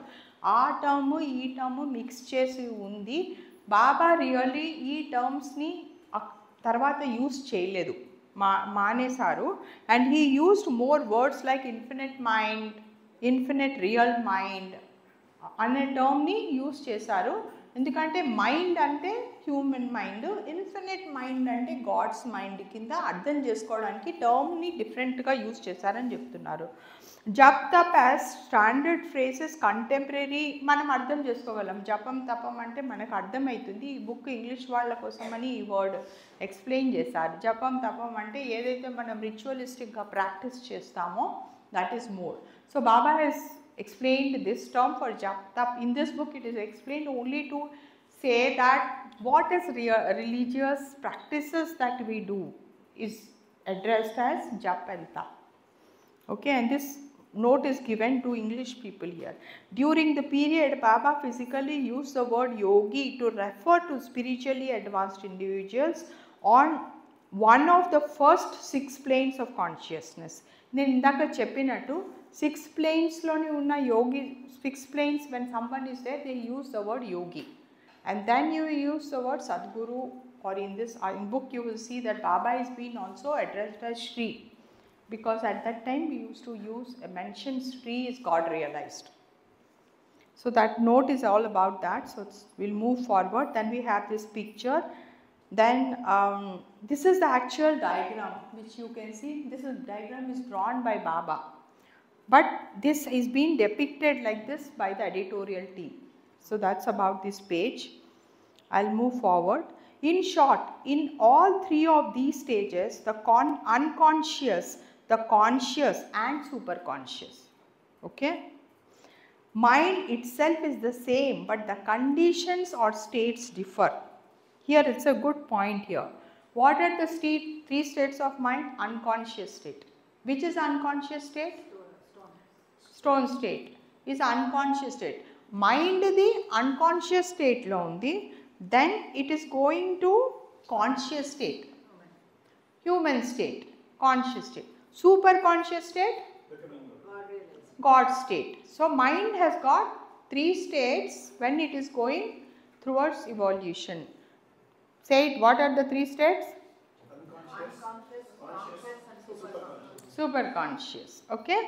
ఆ టర్మ్ ఈ టర్మ్ మిక్స్ చేసి ఉంది. బాబా రియల్లీ ఈ టర్మ్స్ని తర్వాత యూస్ చేయలేదు, మానేశారు. And he used more words like infinite mind, infinite real mind అనే టర్మ్ని యూస్ చేశారు. ఎందుకంటే మైండ్ అంటే హ్యూమన్ మైండ్, ఇన్ఫినిట్ మైండ్ అంటే గాడ్స్ మైండ్ కింద అర్థం చేసుకోవడానికి టర్మ్ని డిఫరెంట్గా యూస్ చేశారని చెప్తున్నారు. జప్ తప్ యాజ్ స్టాండర్డ్ ఫ్రేజెస్ కంటెంపరీ మనం అర్థం చేసుకోగలం. జపం తపం అంటే మనకు అర్థమవుతుంది. ఈ బుక్ ఇంగ్లీష్ వాళ్ళ కోసమని ఈ వర్డ్ ఎక్స్ప్లెయిన్ చేశారు. జపం తపం అంటే ఏదైతే మనం రిచువలిస్టిక్గా ప్రాక్టీస్ చేస్తామో that is more. So Baba he's explained this term for jap tap. In this book it is explained only to say that what is religious practices that we do is addressed as jap and tap. Okay, and this note is given to English people here. During the period, Baba physically used the word yogi to refer to spiritually advanced individuals on one of the first 6 planes of consciousness. నేను ఇందాక చెప్పినట్టు 6 planesలోని ఉన్న యోగి, 6 planes when someone is there they use the word yogi, and then you use the word Sadguru, or in this book you will see that Baba is being also addressed as Shri, because at that time we used to mention Shri is God realized. So that note is all about that. So we'll move forward. Then we have this picture. Then this is the actual diagram which you can see. This diagram is drawn by Baba, but this is being depicted like this by the editorial team. So that's about this page. I'll move forward. In short, in all 3 of these stages, the unconscious, the conscious and superconscious, okay, mind itself is the same, but the conditions or states differ. Here it's a good point here. What are the 3 states of mind? Unconscious state. Which is unconscious state? Stone state is unconscious state. Mind the unconscious state lo undi, then it is going to conscious state, human state, conscious state. Super conscious state, God state. So mind has got 3 states when it is going towards evolution. Say it, what are the 3 states? Unconscious, conscious and superconscious. Superconscious, okay.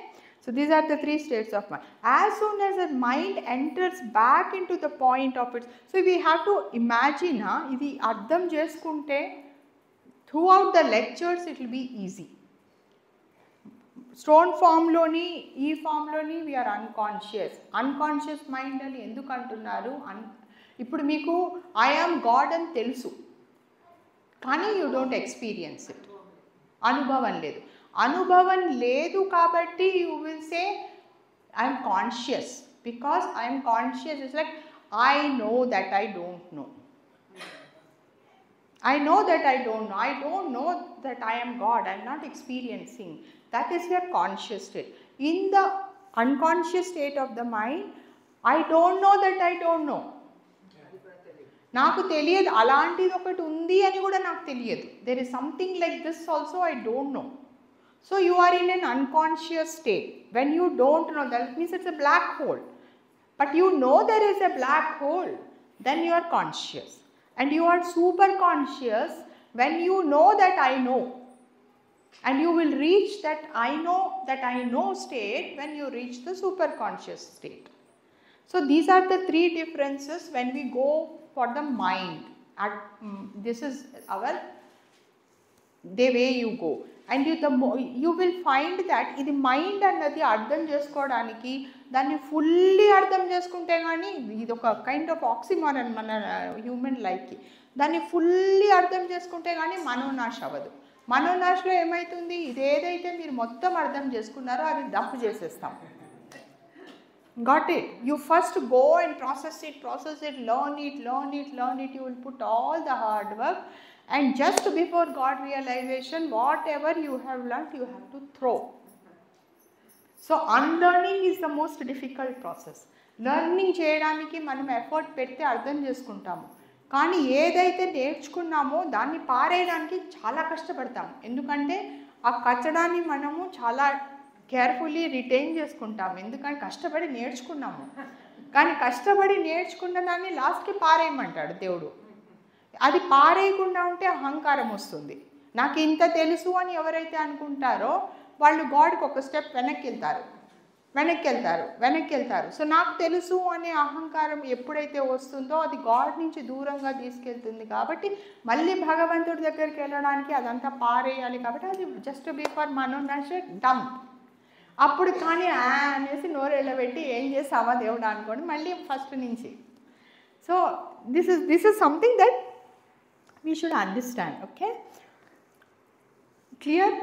So these are the 3 states of mind. As soon as the mind enters back into the point of its, so we have to imagine, idi ardham cheskunte throughout the lectures it will be easy. Stone form loni, ee form loni we are unconscious. Unconscious mind ani enduku antunnaru? ఇప్పుడు మీకు I am God అని తెలుసు, కానీ you don't experience it. అనుభవం లేదు. అనుభవం లేదు కాబట్టి you will say I am conscious, because I am conscious is like I know that I don't know. I know that I don't know. I don't know that I am God. I am not experiencing. That is your conscious state. In the unconscious state of the mind, I don't know that I don't know. నాకు తెలియదు అలాంటిది ఒకటి ఉంది అని కూడా నాకు తెలియదు. There is something like this also I don't know. So you are in an unconscious state. When you don't know, that means it's a black hole. But you know there is a black hole, then you are conscious. And you are super conscious when you know that I know. And you will reach that I know state when you reach the super conscious state. So these are the 3 differences when we go for the mind. This is the way you go. And you will find that ఇది మైండ్ అన్నది అర్థం చేసుకోవడానికి, దాన్ని ఫుల్లీ అర్థం చేసుకుంటే కానీ, ఇది ఒక కైండ్ ఆఫ్ ఆక్సిమారన్ మన హ్యూమన్ లైఫ్కి. దాన్ని ఫుల్లీ అర్థం చేసుకుంటే కానీ మనోనాశ అవ్వదు. మనోనాశలో ఏమవుతుంది? ఇదేదైతే మీరు మొత్తం అర్థం చేసుకున్నారో అది డంప్ చేసేస్తాం. Got it? You first go and process it, learn it. You will put all the hard work, and just before God realization, whatever you have learnt, you have to throw. So unlearning is the most difficult process. Learning చేయడానికి మనం ఎఫర్ట్ పెడితే అర్థం చేసుకుంటాము, కానీ ఏదైతే నేర్చుకున్నామో దాన్ని పారేయడానికి చాలా కష్టపడతాము. ఎందుకంటే ఆ కచ్చడాన్ని మనము చాలా కేర్ఫుల్లీ రిటైన్ చేసుకుంటాము, ఎందుకంటే కష్టపడి నేర్చుకున్నాము. కానీ కష్టపడి నేర్చుకున్న దాన్ని లాస్ట్కి పారేయమంటాడు దేవుడు. అది పారేయకుండా ఉంటే అహంకారం వస్తుంది. నాకు ఇంత తెలుసు అని ఎవరైతే అనుకుంటారో వాళ్ళు గాడ్కి ఒక స్టెప్ వెనక్కి వెళ్తారు. సో నాకు తెలుసు అనే అహంకారం ఎప్పుడైతే వస్తుందో అది గాడ్ నుంచి దూరంగా తీసుకెళ్తుంది. కాబట్టి మళ్ళీ భగవంతుడి దగ్గరికి వెళ్ళడానికి అదంతా పారేయాలి. కాబట్టి అది జస్ట్ బిఫోర్ మనోనాశ డంప్. అప్పుడు కానీ అనేసి నోరు వెళ్ళబెట్టి ఏం చేస్తావా దేవుడు అనుకోండి మళ్ళీ ఫస్ట్ నుంచి. So this is something that we should understand. Okay, clear?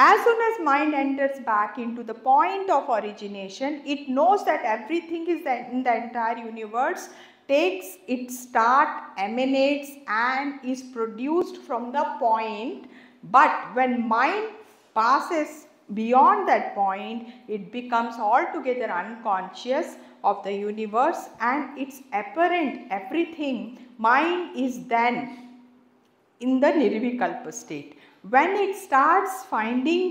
As soon as mind enters back into the point of origination, it knows that everything is in the entire universe takes its start, emanates and is produced from the point. But when mind passes beyond that point, it becomes altogether unconscious of the universe and its apparent everything. Mind is then in the Nirvikalpa state. When it starts finding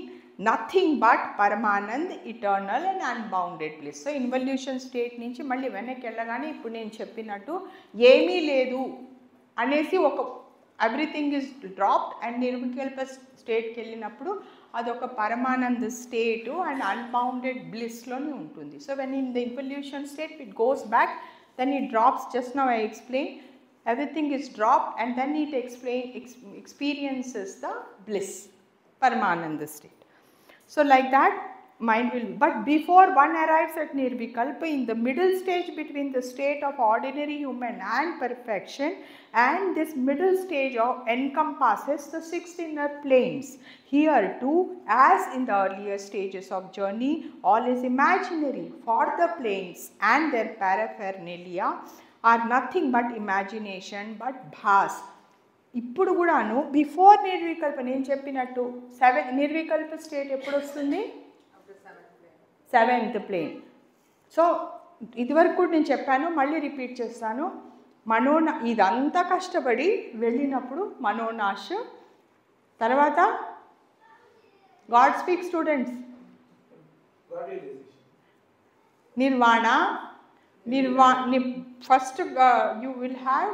nothing but Paramanand, eternal and unbounded bliss. So involution state నుంచి మళ్ళీ వెనక్కి వెళ్ళగానే ఇప్పుడు నేను చెప్పినట్టు ఏమీ లేదు అనేసి ఒక ఎవ్రీథింగ్ ఇస్ డ్రాప్డ్ అండ్ నిర్వికల్ప స్టేట్కి వెళ్ళినప్పుడు అదొక పరమానంద స్టేటు అండ్ అన్బౌండెడ్ బ్లిస్లోనే ఉంటుంది. So when in the involution state it goes back, then it drops. Just now I explain. Everything is dropped and then it experiences the bliss, Paramananda state. So like that mind will, but before one arrives at Nirvikalpa, in the middle stage between the state of ordinary human and perfection, and this middle stage encompasses the 6 inner planes. Here too, as in the earlier stages of journey, all is imaginary, for the planes and their paraphernalia are nothing but imagination, but bhas. ఇప్పుడు కూడాను బిఫోర్ నిర్వికల్ప నేను చెప్పినట్టు నిర్వికల్ప స్టేట్ ఎప్పుడు వస్తుంది? 7th plane. సో ఇదివరకు కూడా నేను చెప్పాను, మళ్ళీ రిపీట్ చేస్తాను. ఇదంతా కష్టపడి వెళ్ళినప్పుడు మనోనాశ, తర్వాత గాడ్ స్పీక్ స్టూడెంట్స్, నిర్వాణ. ఫస్ట్ యూ విల్ హ్యావ్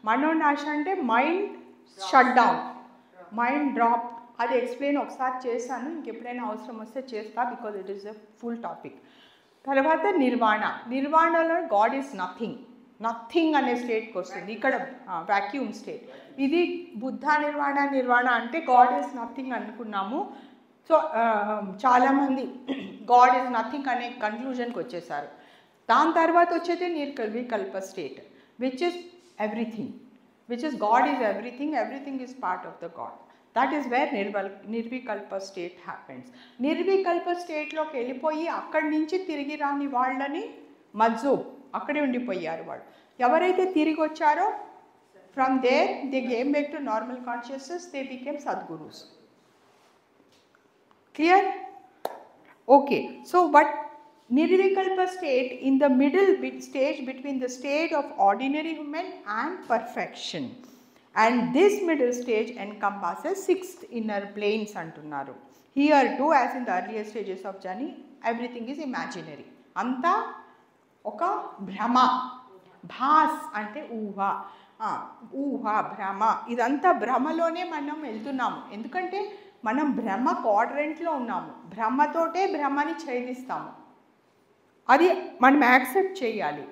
మనోనాశ అంటే mind shut down, mind drop. అది ఎక్స్ప్లెయిన్ ఒకసారి చేశాను, ఇంకెప్పుడైనా అవసరం వస్తే చేస్తా, because it is a full topic. తర్వాత నిర్వాణలో గాడ్ ఈజ్ నథింగ్ అనే స్టేట్కి వస్తుంది. ఇక్కడ వాక్యూమ్ స్టేట్. ఇది బుద్ధ నిర్వాణ అంటే గాడ్ ఈజ్ నథింగ్ అనుకున్నాము. సో చాలామంది గాడ్ ఈజ్ నథింగ్ అనే కన్క్లూజన్కి వచ్చేసారు. దాని తర్వాత వచ్చేది నిర్వికల్ప state, which is everything, which is God is everything is part of the God. That is where నిర్వికల్ప స్టేట్ హ్యాపెన్స్. నిర్వికల్ప స్టేట్లోకి వెళ్ళిపోయి అక్కడి నుంచి తిరిగి రాని వాళ్ళని మజ్జూబ్, అక్కడే ఉండిపోయారు వాళ్ళు. ఎవరైతే తిరిగి వచ్చారో from there they came back to normal consciousness, they became సద్గురూస్. Clear? Okay. So but Nirvikalpa state in the middle stage between the state of ordinary human and perfection, and this middle stage encompasses 6 inner planes antunnaru. Here too, as in the earlier stages of journey, everything is imaginary. Anta oka brahma, bhas ante ఊహ భ్రమ. ఇదంతా భ్రమలోనే మనం వెళ్తున్నాము, ఎందుకంటే మనం భ్రమ క్వాడ్రెంట్లో ఉన్నాము. భ్రమతోటే భ్రమని ఛేదిస్తాము, అది మనం యాక్సెప్ట్ చేయాలి.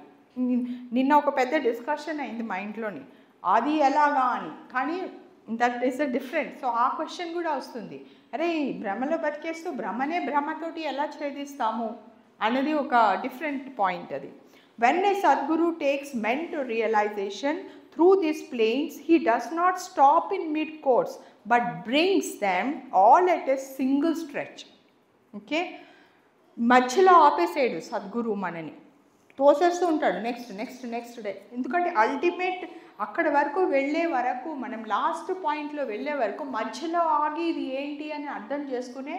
నిన్న ఒక పెద్ద డిస్కషన్ అయింది మైండ్లోని, అది ఎలాగా అని. కానీ that is a different. So ఆ క్వశ్చన్ కూడా వస్తుంది, అరే ఈ భ్రమలో బతికేస్తూ భ్రమతోటి ఎలా ఛేదిస్తాము అన్నది ఒక డిఫరెంట్ పాయింట్ అది. When a Sadguru takes men to realisation through these planes, he does not stop in mid course but brings them all at a single stretch. Okay, మధ్యలో ఆపేసేడు సద్గురు, మనని తోసేస్తూ ఉంటాడు నెక్స్ట్ డే. ఎందుకంటే అల్టిమేట్ అక్కడ వరకు వెళ్ళే వరకు, మనం లాస్ట్ పాయింట్లో వెళ్ళే వరకు మధ్యలో ఆగి ఇది ఏంటి అని అర్థం చేసుకునే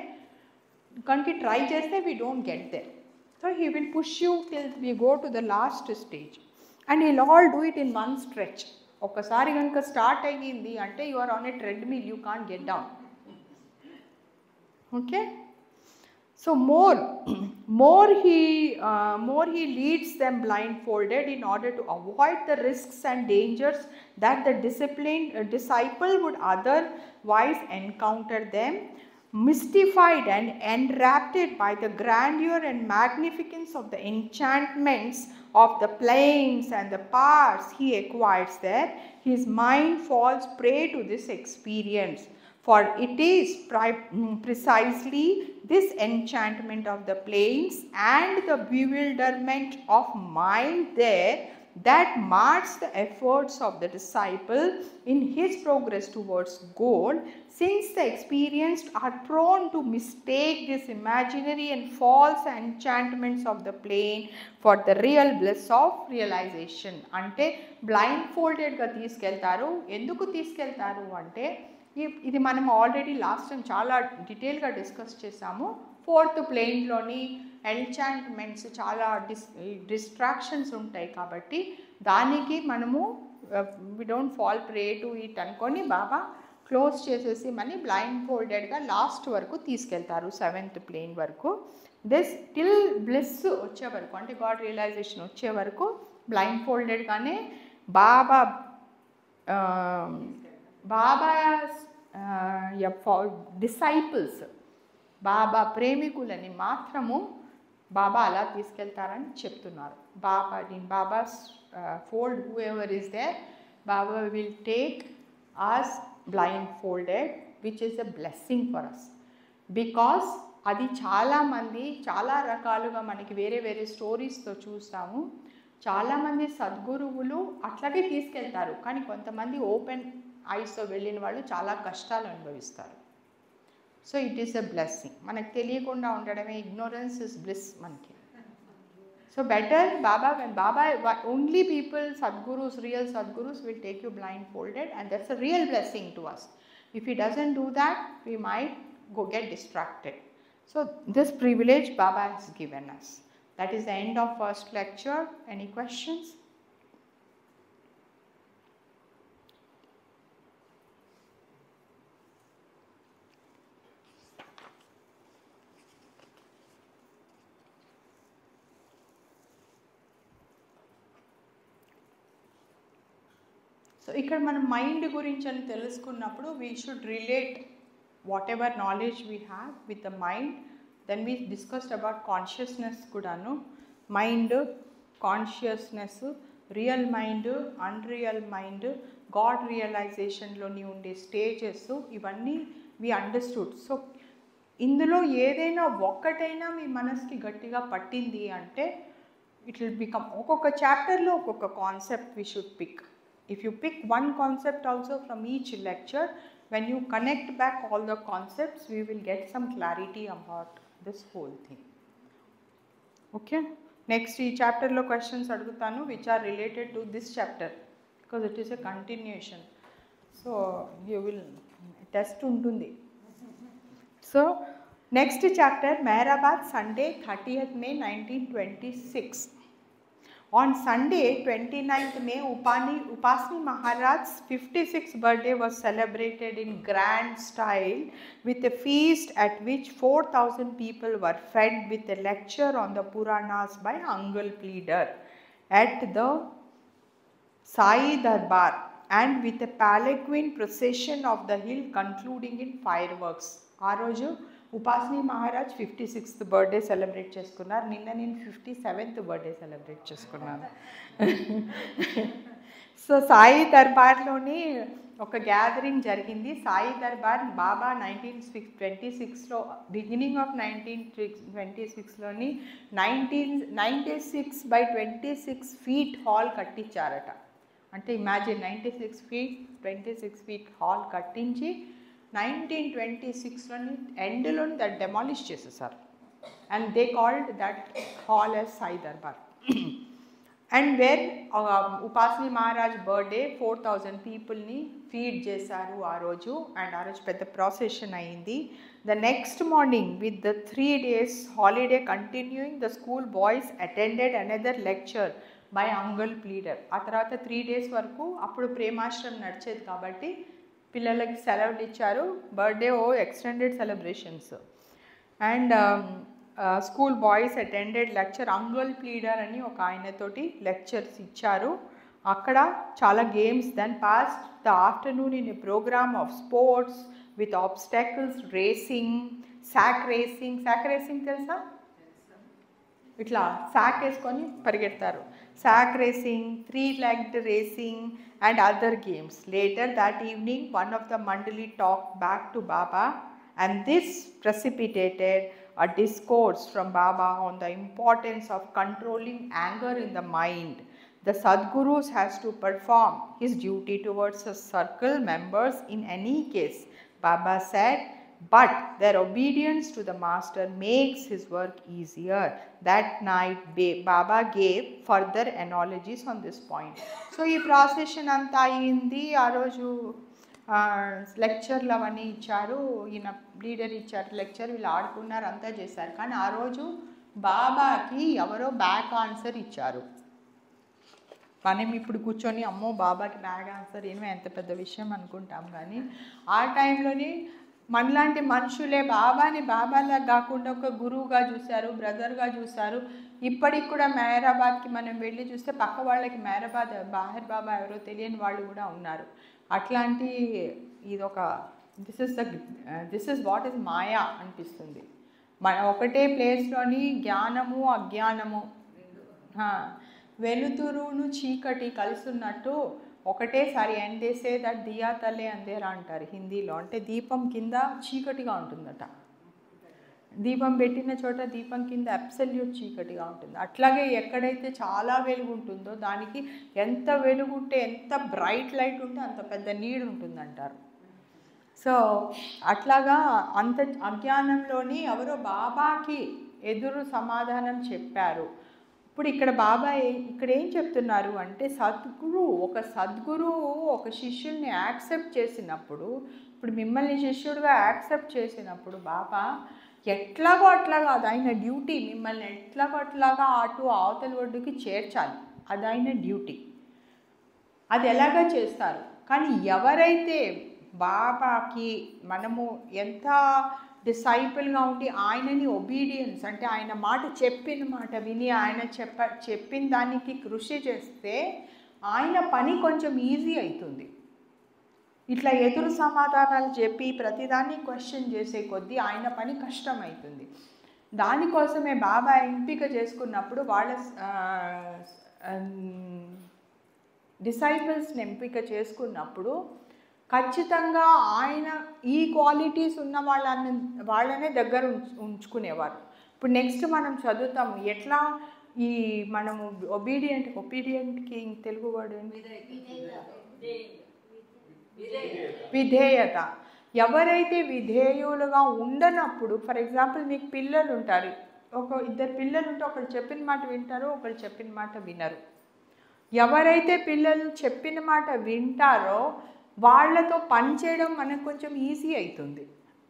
కనుక ట్రై చేస్తే we don't get there. So he will push you till we go to the last stage and he'll all do it in one stretch. ఒక్కసారి కనుక స్టార్ట్ అయ్యింది అంటే you are on a treadmill, you can't get down. Okay. So more he leads them blindfolded in order to avoid the risks and dangers that the disciplined disciple would otherwise encounter them. Mystified and enraptured by the grandeur and magnificence of the enchantments of the plains and the powers he acquires there, his mind falls prey to this experience. For it is precisely this enchantment of the plains and the bewilderment of mind there that marks the efforts of the disciple in his progress towards goal, since the experienced are prone to mistake this imaginary and false enchantments of the plain for the real bliss of realization. అంటే బ్లైండ్ఫోల్డెడ్గా తీసుకెళ్తారు. ఎందుకు తీసుకెళ్తారు అంటే ఇది మనం ఆల్రెడీ లాస్ట్ టైం చాలా డీటెయిల్గా డిస్కస్ చేసాము. 4th ప్లేన్లోని ఎంచాంట్మెంట్స్ చాలా డిస్ట్రాక్షన్స్ ఉంటాయి కాబట్టి దానికి మనము we don't fall prey to it అనుకొని బాబా క్లోజ్ చేసేసి మనీ బ్లైండ్ ఫోల్డెడ్గా లాస్ట్ వరకు తీసుకెళ్తారు 7th ప్లేన్ వరకు. దిస్ టిల్ బ్లిస్ వచ్చే వరకు అంటే గాడ్ రియలైజేషన్ వచ్చే వరకు బ్లైండ్ ఫోల్డెడ్గానే బాబా డిసైపుల్స్ బాబా ప్రేమికులని మాత్రము బాబా అలా తీసుకెళ్తారని చెప్తున్నారు. Baba's fold whoever is there, Baba will take us blindfolded which is a blessing for us. Because అది చాలామంది చాలా రకాలుగా మనకి వేరే వేరే స్టోరీస్తో చూస్తాము. చాలామంది సద్గురువులు అట్లాగే తీసుకెళ్తారు, కానీ కొంతమంది ఓపెన్ ఐస్తో వెళ్ళిన వాళ్ళు చాలా కష్టాలు అనుభవిస్తారు. So it is a blessing. మనకు తెలియకుండా ఉండడమే, ఇగ్నోరెన్స్ ఇస్ బ్లిస్ మనకి. So better Baba only people సద్గురూస్, రియల్ సద్గురూస్ will take you blindfolded and that's a real blessing to us. If he doesn't do that we might go get distracted. So this privilege Baba has given us. That is the end of first lecture. Any questions? So ఇక్కడ మనం మైండ్ గురించి అని తెలుసుకున్నప్పుడు we should relate whatever knowledge we have with the mind. Then we discussed about consciousness kudanu. Mind, consciousness, real mind, unreal mind, God realization lo ni unde stages ivanni we understood. So ఇందులో ఏదైనా ఒక్కటైనా మీ మనసుకి గట్టిగా పట్టింది అంటే it will become ఒక్కొక్క చాప్టర్లో ఒక్కొక్క concept we should pick. If you pick one concept also from each lecture, when you connect back all the concepts, we will get some clarity about this whole thing. Okay, next chapter lo questions adugutanu which are related to this chapter because it is a continuation. So you will test untundi. So next chapter, Meherabad, Sunday 30th May 1926. On Sunday 29th May, Upasni Maharaj's 56th birthday was celebrated in grand style with a feast at which 4,000 people were fed with a lecture on the Puranas by Angal Pleader at the Sai Darbar and with a palanquin procession of the hill concluding in fireworks. Aa roju Upasni Maharaj 56th birthday celebrate చేసుకున్నారు. నిన్న నేను 57th బర్త్డే సెలబ్రేట్ చేసుకున్నాను. సో సాయి దర్బార్లోని ఒక గ్యాదరింగ్ జరిగింది. సాయి దర్బార్ బాబా 1926లో బిగినింగ్ ఆఫ్ 1926లోని 96 by 26 feet హాల్ కట్టించారట. అంటే ఇమాజిన్ 96 feet 26 feet హాల్ కట్టించి 1926లోని ఎండ్లోని దట్ డెమాలిష్ చేసేసారు. And they called that hall as Sai Darbar. And where Upasni Maharaj birthday 4,000 పీపుల్ని ఫీడ్ చేశారు ఆ రోజు. అండ్ ఆ రోజు పెద్ద ప్రాసెషన్ అయింది. The next morning with the 3 days holiday continuing, the school boys attended another lecture by Angal pleader. ఆ తర్వాత 3 days వరకు అప్పుడు ప్రేమాశ్రమం నడిచేది కాబట్టి పిల్లలకి సెలవులు ఇచ్చారు. Birthday extended celebrations. And school boys attended lecture. Angul pleader అని ఒక ఆయనతోటి లెక్చర్స్ ఇచ్చారు. అక్కడ చాలా games. Then past the afternoon in a programme of sports with obstacles, racing, sack racing. Sack racing తెలుసా? ఇట్లా సాక్ వేసుకొని పరిగెడతారు. Sack racing, 3-legged racing and other games. Later that evening, one of the mandali talked back to Baba, and this precipitated a discourse from Baba on the importance of controlling anger in the mind. The Sadguru has to perform his duty towards his circle members in any case, Baba said, but their obedience to the master makes his work easier. That night Baba gave further analogies on this point. So ఈ ప్రాసెషన్ అంతా అయింది. ఆ రోజు లెక్చర్లు అవన్నీ ఇచ్చారు, ఈయన లీడర్ ఇచ్చారు లెక్చర్, వీళ్ళు ఆడుకున్నారు, అంతా చేశారు. కానీ ఆ రోజు బాబాకి ఎవరో బ్యాక్ ఆన్సర్ ఇచ్చారు. మనం ఇప్పుడు కూర్చొని అమ్మో బాబాకి బ్యాక్ ఆన్సర్ ఏమో ఎంత పెద్ద విషయం అనుకుంటాం, కానీ ఆ టైంలోని మనలాంటి మనుషులే బాబాని బాబాలా కాకుండా ఒక గురువుగా చూశారు, బ్రదర్గా చూశారు. ఇప్పటికి కూడా మెహరాబాద్కి మనం వెళ్ళి చూస్తే పక్క వాళ్ళకి మెహరాబాద్ బాహర్ బాబా ఎవరో తెలియని వాళ్ళు కూడా ఉన్నారు. అట్లాంటి ఇదొక దిస్ ఇస్ వాట్ ఈస్ మాయా అనిపిస్తుంది. మన ఒకటే ప్లేస్లోని జ్ఞానము అజ్ఞానము, వెలుతురును చీకటి కలుసున్నట్టు ఒకటేసారి ఎండేసే దట్ దియా తలే అందేరా అంటారు హిందీలో. అంటే దీపం కింద చీకటిగా ఉంటుందట, దీపం పెట్టిన చోట దీపం కింద అబ్సల్యూట్ చీకటిగా ఉంటుంది. అట్లాగే ఎక్కడైతే చాలా వెలుగు ఉంటుందో దానికి ఎంత వెలుగు ఉంటే, ఎంత బ్రైట్ లైట్ ఉంటే అంత పెద్ద నీడ్ ఉంటుందంటారు. సో అట్లాగా అంత అజ్ఞానంలోని ఎవరో బాబాకి ఎదురు సమాధానం చెప్పారు. ఇప్పుడు ఇక్కడ బాబా ఇక్కడ ఏం చెప్తున్నారు అంటే, ఒక సద్గురువు ఒక శిష్యుల్ని యాక్సెప్ట్ చేసినప్పుడు, ఇప్పుడు మిమ్మల్ని శిష్యుడిగా యాక్సెప్ట్ చేసినప్పుడు బాబా ఎట్లాగో అట్లాగా అది ఆయన డ్యూటీ, మిమ్మల్ని ఎట్లాగో అట్లాగా అటు అవతల ఒడ్డుకి చేర్చాలి, అది ఆయన డ్యూటీ. అది ఎలాగా చేస్తారు. కానీ ఎవరైతే బాబాకి మనము ఎంత డిసైపుల్గా ఉండి ఆయనని ఒబీడియన్స్ అంటే ఆయన మాట చెప్పిన మాట విని ఆయన చెప్పిన దానికి కృషి చేస్తే ఆయన పని కొంచెం ఈజీ అవుతుంది. ఇట్లా ఎదురు సమాధానాలు చెప్పి ప్రతిదాన్ని క్వశ్చన్ చేసే కొద్దీ ఆయన పని కష్టం అవుతుంది. దానికోసమే బాబా ఎంపిక చేసుకున్నప్పుడు వాళ్ళ డిసైపుల్స్ని ఎంపిక చేసుకున్నప్పుడు ఖచ్చితంగా ఆయన ఈ క్వాలిటీస్ ఉన్న వాళ్ళనే దగ్గర ఉంచుకునేవారు. ఇప్పుడు నెక్స్ట్ మనం చదువుతాము ఎట్లా ఈ మనము ఒబీడియంట్కి తెలుగు వర్డ్ విధేయత. ఎవరైతే విధేయులుగా ఉండనప్పుడు, ఫర్ ఎగ్జాంపుల్ మీకు పిల్లలు ఉంటారు, ఇద్దరు పిల్లలు ఉంటే ఒకరు చెప్పిన మాట వింటారు, ఒకరు చెప్పిన మాట వినరు. ఎవరైతే పిల్లలు చెప్పిన మాట వింటారో వాళ్ళతో పనిచేయడం మనకు కొంచెం ఈజీ అవుతుంది.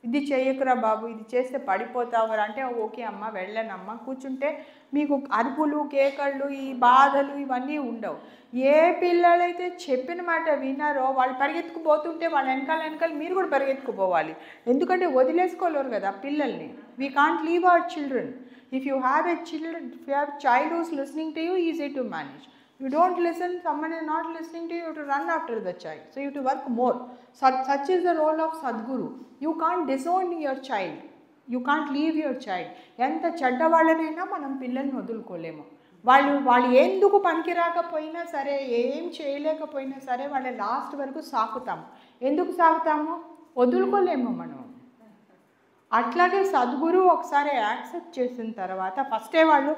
ఇది చేయకురా బాబు, ఇది చేస్తే పడిపోతావరా అంటే ఓకే అమ్మ వెళ్ళనమ్మా, కూర్చుంటే మీకు అరుపులు కేకళ్ళు ఈ బాధలు ఇవన్నీ ఉండవు. ఏ పిల్లలైతే చెప్పిన మాట విన్నారో వాళ్ళు పరిగెత్తుకుపోతుంటే వాళ్ళ వెనకాల మీరు కూడా పరిగెత్తుకుపోవాలి. ఎందుకంటే వదిలేసుకోలేరు కదా పిల్లల్ని. We can't leave our children. If you have child who's listening to you, easy to manage. You don't listen, someone is not listening to you, you have to run after the child. So you have to work more. Such is the role of Sadguru. You can't disown your child. You can't leave your child. ఎంత చెడ్డవాళ్ళనైనా మనం పిల్లల్ని వదులుకోలేము. వాళ్ళు ఎందుకు పనికి రాకపోయినా సరే, ఏం చేయలేకపోయినా సరే వాళ్ళ లాస్ట్ వరకు సాకుతాము. ఎందుకు సాకుతాము? వదులుకోలేము మనం. అట్లాగే సద్గురు ఒకసారి యాక్సెప్ట్ చేసిన తర్వాత ఫస్టే వాళ్ళు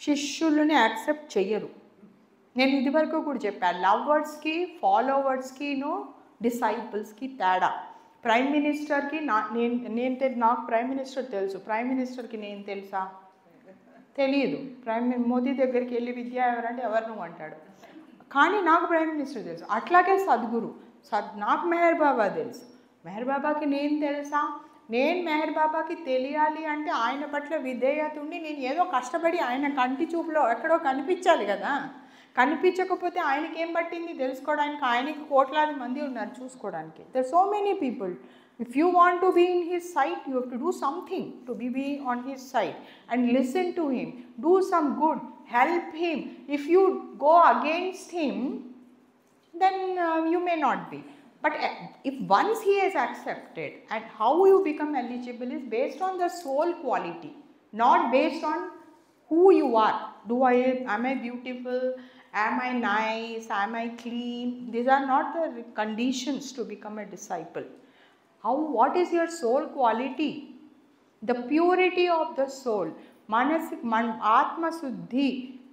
శిష్యులని యాక్సెప్ట్ చెయ్యరు. నేను ఇదివరకు కూడా చెప్పాను, లవర్స్కి ఫాలోవర్స్కిను డిసైపుల్స్కి తేడా. ప్రైమ్ మినిస్టర్కి నాకు ప్రైమ్ మినిస్టర్ తెలుసు, ప్రైమ్ మినిస్టర్కి నేను తెలుసా? తెలియదు. మోదీ దగ్గరికి వెళ్ళి విద్య ఎవరంటే ఎవరు నువ్వు అంటాడు, కానీ నాకు ప్రైమ్ మినిస్టర్ తెలుసు. అట్లాగే సద్గురు నాకు మెహర్ బాబా తెలుసు, మెహర్ బాబాకి నేను తెలుసా? నేను మెహర్ బాబాకి తెలియాలి అంటే ఆయన పట్ల విధేయత ఉండి నేను ఏదో కష్టపడి ఆయన కంటి చూపులో ఎక్కడో కనిపించాలి కదా. కనిపించకపోతే ఆయనకి ఏం పట్టింది తెలుసుకోవడానికి? ఆయనకి కోట్లాది మంది ఉన్నారు చూసుకోవడానికి. There so many people If you want to be in his sight, you have to do something to be on his side and listen to him, do some good, help him. If you go against him, then you may not be. But if once he is accepted, and how you become eligible is based on the soul quality, not based on who you are. Am I beautiful? Am I nice? Am I clean? These are not the conditions to become a disciple. What is your soul quality? The purity of the soul. Atma Suddhi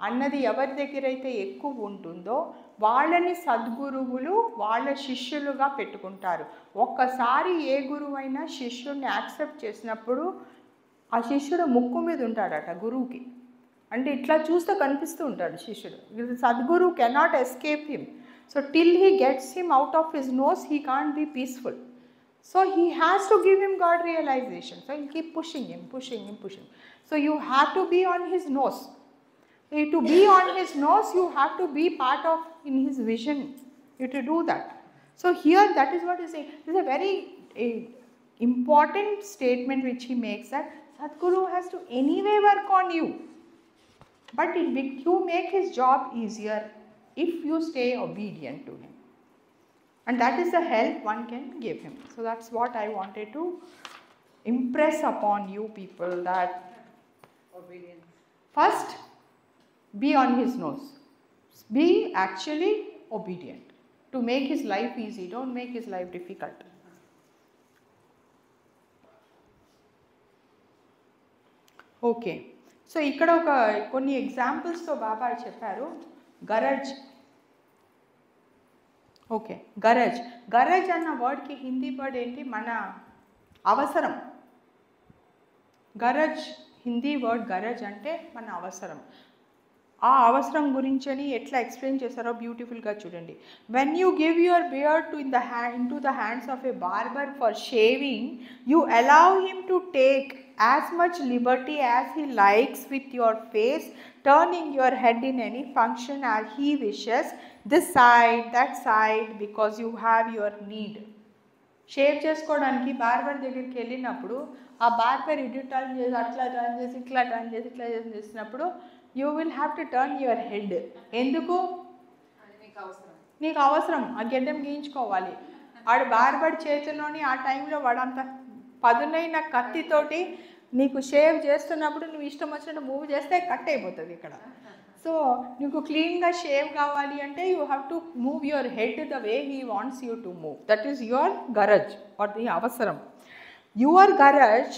అన్నది ఎవరి దగ్గర అయితే ఎక్కువ ఉంటుందో వాళ్ళని సద్గురువులు వాళ్ళ శిష్యులుగా పెట్టుకుంటారు. ఒక్కసారి ఏ గురువైనా శిష్యుడిని యాక్సెప్ట్ చేసినప్పుడు ఆ శిష్యుడు ముక్కు మీద ఉంటాడట గురువుకి. అంటే ఇట్లా చూస్తే కనిపిస్తూ ఉంటాడు శిష్యుడు. Sadguru cannot escape him. So till he gets him out of his nose he can't be peaceful. So he has to give him God realization. So he'll keep pushing him. So you have to be on his nose. To be on his nose, you have to be part of in his vision. You have to do that. So here, that is what he is saying. This is a very important statement which he makes, that Sadguru has to anyway work on you. But you make his job easier if you stay obedient to him. And that is the help one can give him. So that's what I wanted to impress upon you people, that Obedience. First, be on his nose. Be actually obedient to make his life easy. Don't make his life difficult. Okay. So ikkada oka konni examples to Baba chepparu. Garage. Okay, గరజ్ అన్న వర్డ్కి హిందీ వర్డ్ ఏంటి? మన అవసరం. హిందీ వర్డ్ గరజ్ అంటే మన అవసరం. ఆ అవసరం గురించని ఎట్లా ఎక్స్ప్లెయిన్ చేశారో బ్యూటిఫుల్గా చూడండి. When you give your beard into the hands of a barber for shaving, you allow him to take as much liberty as he likes with your face, turning your head in any function as he wishes, this side, that side, because you have your need. Shave చేసుకోవడానికి బార్బర్ దగ్గరికి వెళ్ళినప్పుడు ఆ బార్బర్ ఇటు టర్న్ చేసి అట్లా టర్న్ చేసి ఇట్లా టర్న్ చేసి ఇట్లా చేసినప్పుడు you will have to turn your head. ఎందుకు? నీకు అవసరం ఆ గెడ్డం గీయించుకోవాలి. వాడు బార్బర్ చేతిలోని ఆ టైంలో వాడంత పదునైన కత్తితోటి నీకు షేవ్ చేస్తున్నప్పుడు నువ్వు ఇష్టం వచ్చినట్టు మూవ్ చేస్తే కట్ అయిపోతుంది ఇక్కడ. సో నీకు క్లీన్గా షేవ్ కావాలి అంటే you have to move your head the way he wants you to move. That is your గరజ్ ఆర్ ది అవసరం. యువర్ గరజ్,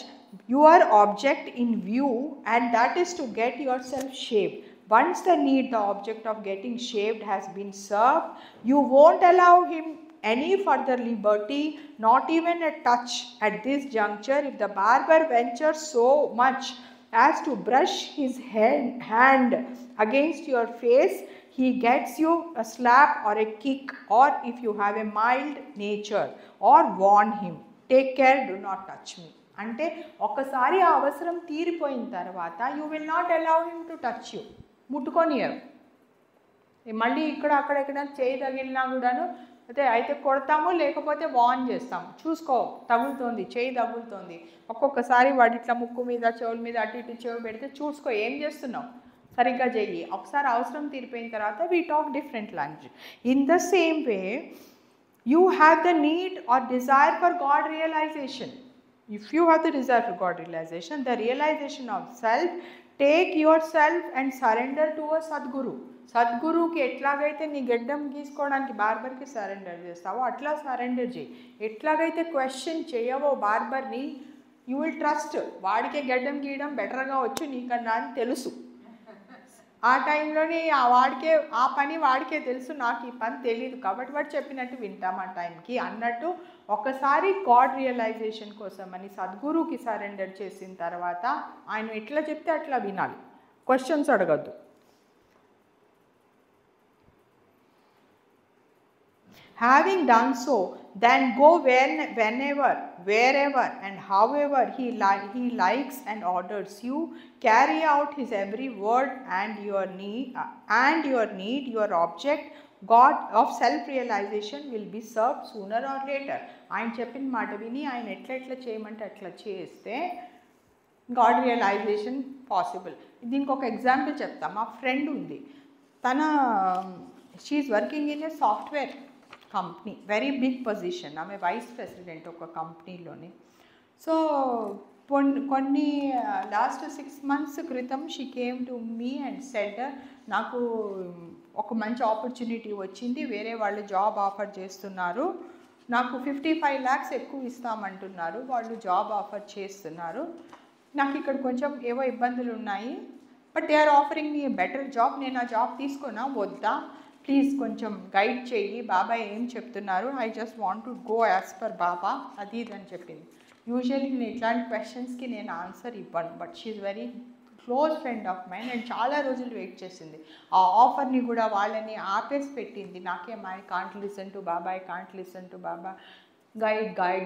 your object in view, and that is to get yourself shaved. Once the need, the object of getting shaved has been served, you won't allow him any further liberty, not even a touch at this juncture. If the barber ventures so much as to brush his hand against your face, he gets you a slap or a kick, or if you have a mild nature, or warn him, take care, do not touch me. అంటే ఒకసారి ఆ అవసరం తీరిపోయిన తర్వాత you will not allow him to touch you. ముట్టుకొనియరు. మళ్ళీ ఇక్కడ అక్కడ చేయి తగిలినా కూడాను అయితే కొడతాము, లేకపోతే వార్న్ చేస్తాము. చూసుకో, తగులుతోంది, చేయి తగులుతోంది. ఒక్కొక్కసారి వాడి ఇట్లా ముక్కు మీద చెవుల మీద అటు ఇటు చెవి పెడితే చూసుకో, ఏం చేస్తున్నావు, సరిగ్గా చెయ్యి. ఒకసారి అవసరం తీరిపోయిన తర్వాత we talk different language. In the same way you have the need or desire for God realisation. If you have the desire for God realization, the realization of self, take yourself and surrender to a Sadguru. సద్గురువుకి ఎట్లాగైతే నీ గడ్డం గీసుకోవడానికి బార్బర్కి సరెండర్ చేస్తావో అట్లా సరెండర్ చేయి. ఎట్లాగైతే క్వశ్చన్ చేయవో బార్బర్ని, యూ విల్ ట్రస్ట్. వాడికే గడ్డం గీయడం బెటర్గా వచ్చు నీకన్నా అని తెలుసు. ఆ టైంలోనే ఆ పని వాడికే తెలుసు, నాకు ఈ పని తెలియదు కాబట్టి వాడు చెప్పినట్టు వింటాం ఆ టైంకి అన్నట్టు. ఒకసారి గాడ్ రియలైజేషన్ కోసం అని సద్గురువుకి సరెండర్ చేసిన తర్వాత ఆయన ఎట్లా చెప్తే అట్లా వినాలి, క్వశ్చన్స్ అడగద్దు. Having done so, then go whenever, wherever and however he likes and orders you. Carry out his every word and your need, your object, God of self realisation will be serve sooner or later. ఆయన చెప్పిన మాట విని ఆయన ఎట్లా చేయమంటే అట్లా చేస్తే గాడ్ రియలైజేషన్ పాసిబుల్. దీనికి ఒక ఎగ్జాంపుల్ చెప్తా. మా ఫ్రెండ్ ఉంది, తన she's working in a software company, very big position, ఆమె వైస్ ప్రెసిడెంట్ ఒక కంపెనీలోని. సో కొన్ని లాస్ట్ 6 months క్రితం she came to me and said, నాకు ఒక మంచి ఆపర్చునిటీ వచ్చింది, వేరే వాళ్ళు జాబ్ ఆఫర్ చేస్తున్నారు, నాకు 55 lakhs ఎక్కువ ఇస్తామంటున్నారు, వాళ్ళు జాబ్ ఆఫర్ చేస్తున్నారు, నాకు ఇక్కడ కొంచెం ఏవో ఇబ్బందులు ఉన్నాయి, but they are offering me better job, నేను ఆ జాబ్ తీసుకున్నా వద్దా, ప్లీజ్ కొంచెం గైడ్ చేయి, బాబా ఏం చెప్తున్నారు, I just want to go as per Baba, అది ఇది అని చెప్పింది. యూజువల్లీ నేను ఇట్లాంటి క్వశ్చన్స్కి నేను ఆన్సర్ ఇవ్వను, but she's very close friend of mind and చాలా రోజులు వెయిట్ చేసింది. ఆ ఆఫర్ని కూడా వాళ్ళని ఆపేసి పెట్టింది. నాకేం I can't listen to Baba, I can't listen to Baba,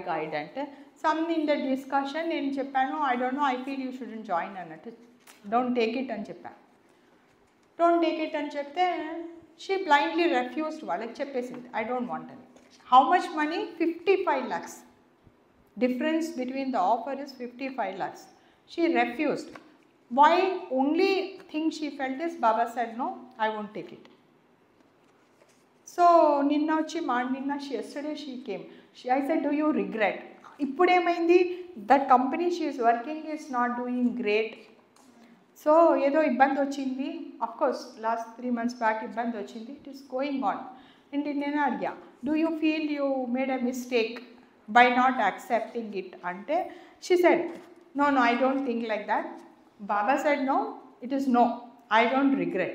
guide అంటే సమ్ ఇన్ ద డిస్కషన్ నేను చెప్పాను, I don't know, I feel you shouldn't join అన్నట్టు, డోంట్ టేక్ ఇట్ అని చెప్పాను. డోంట్ టేక్ ఇట్ అని చెప్తే షీ బ్లైండ్లీ రెఫ్యూజ్డ్, వాళ్ళకి చెప్పేసింది ఐ డోంట్ వాంట్ అని. How much money? 55 lakhs. Difference between the offer is 55 lakhs. She refused. Why? Only thing she felt is Baba said no, I won't take it. So yesterday she came. I said, do you regret? Ippudu emaindi, that company she is working is not doing great. So ఏదో ఇబ్బంది వచ్చింది, of course last 3 months back ఇబ్బంది వచ్చింది, it is going on. And నేను అడిగా, do you feel you made a mistake by not accepting it? Ante she said, no, I don't think like that. Baba said no, it is no, I don't regret,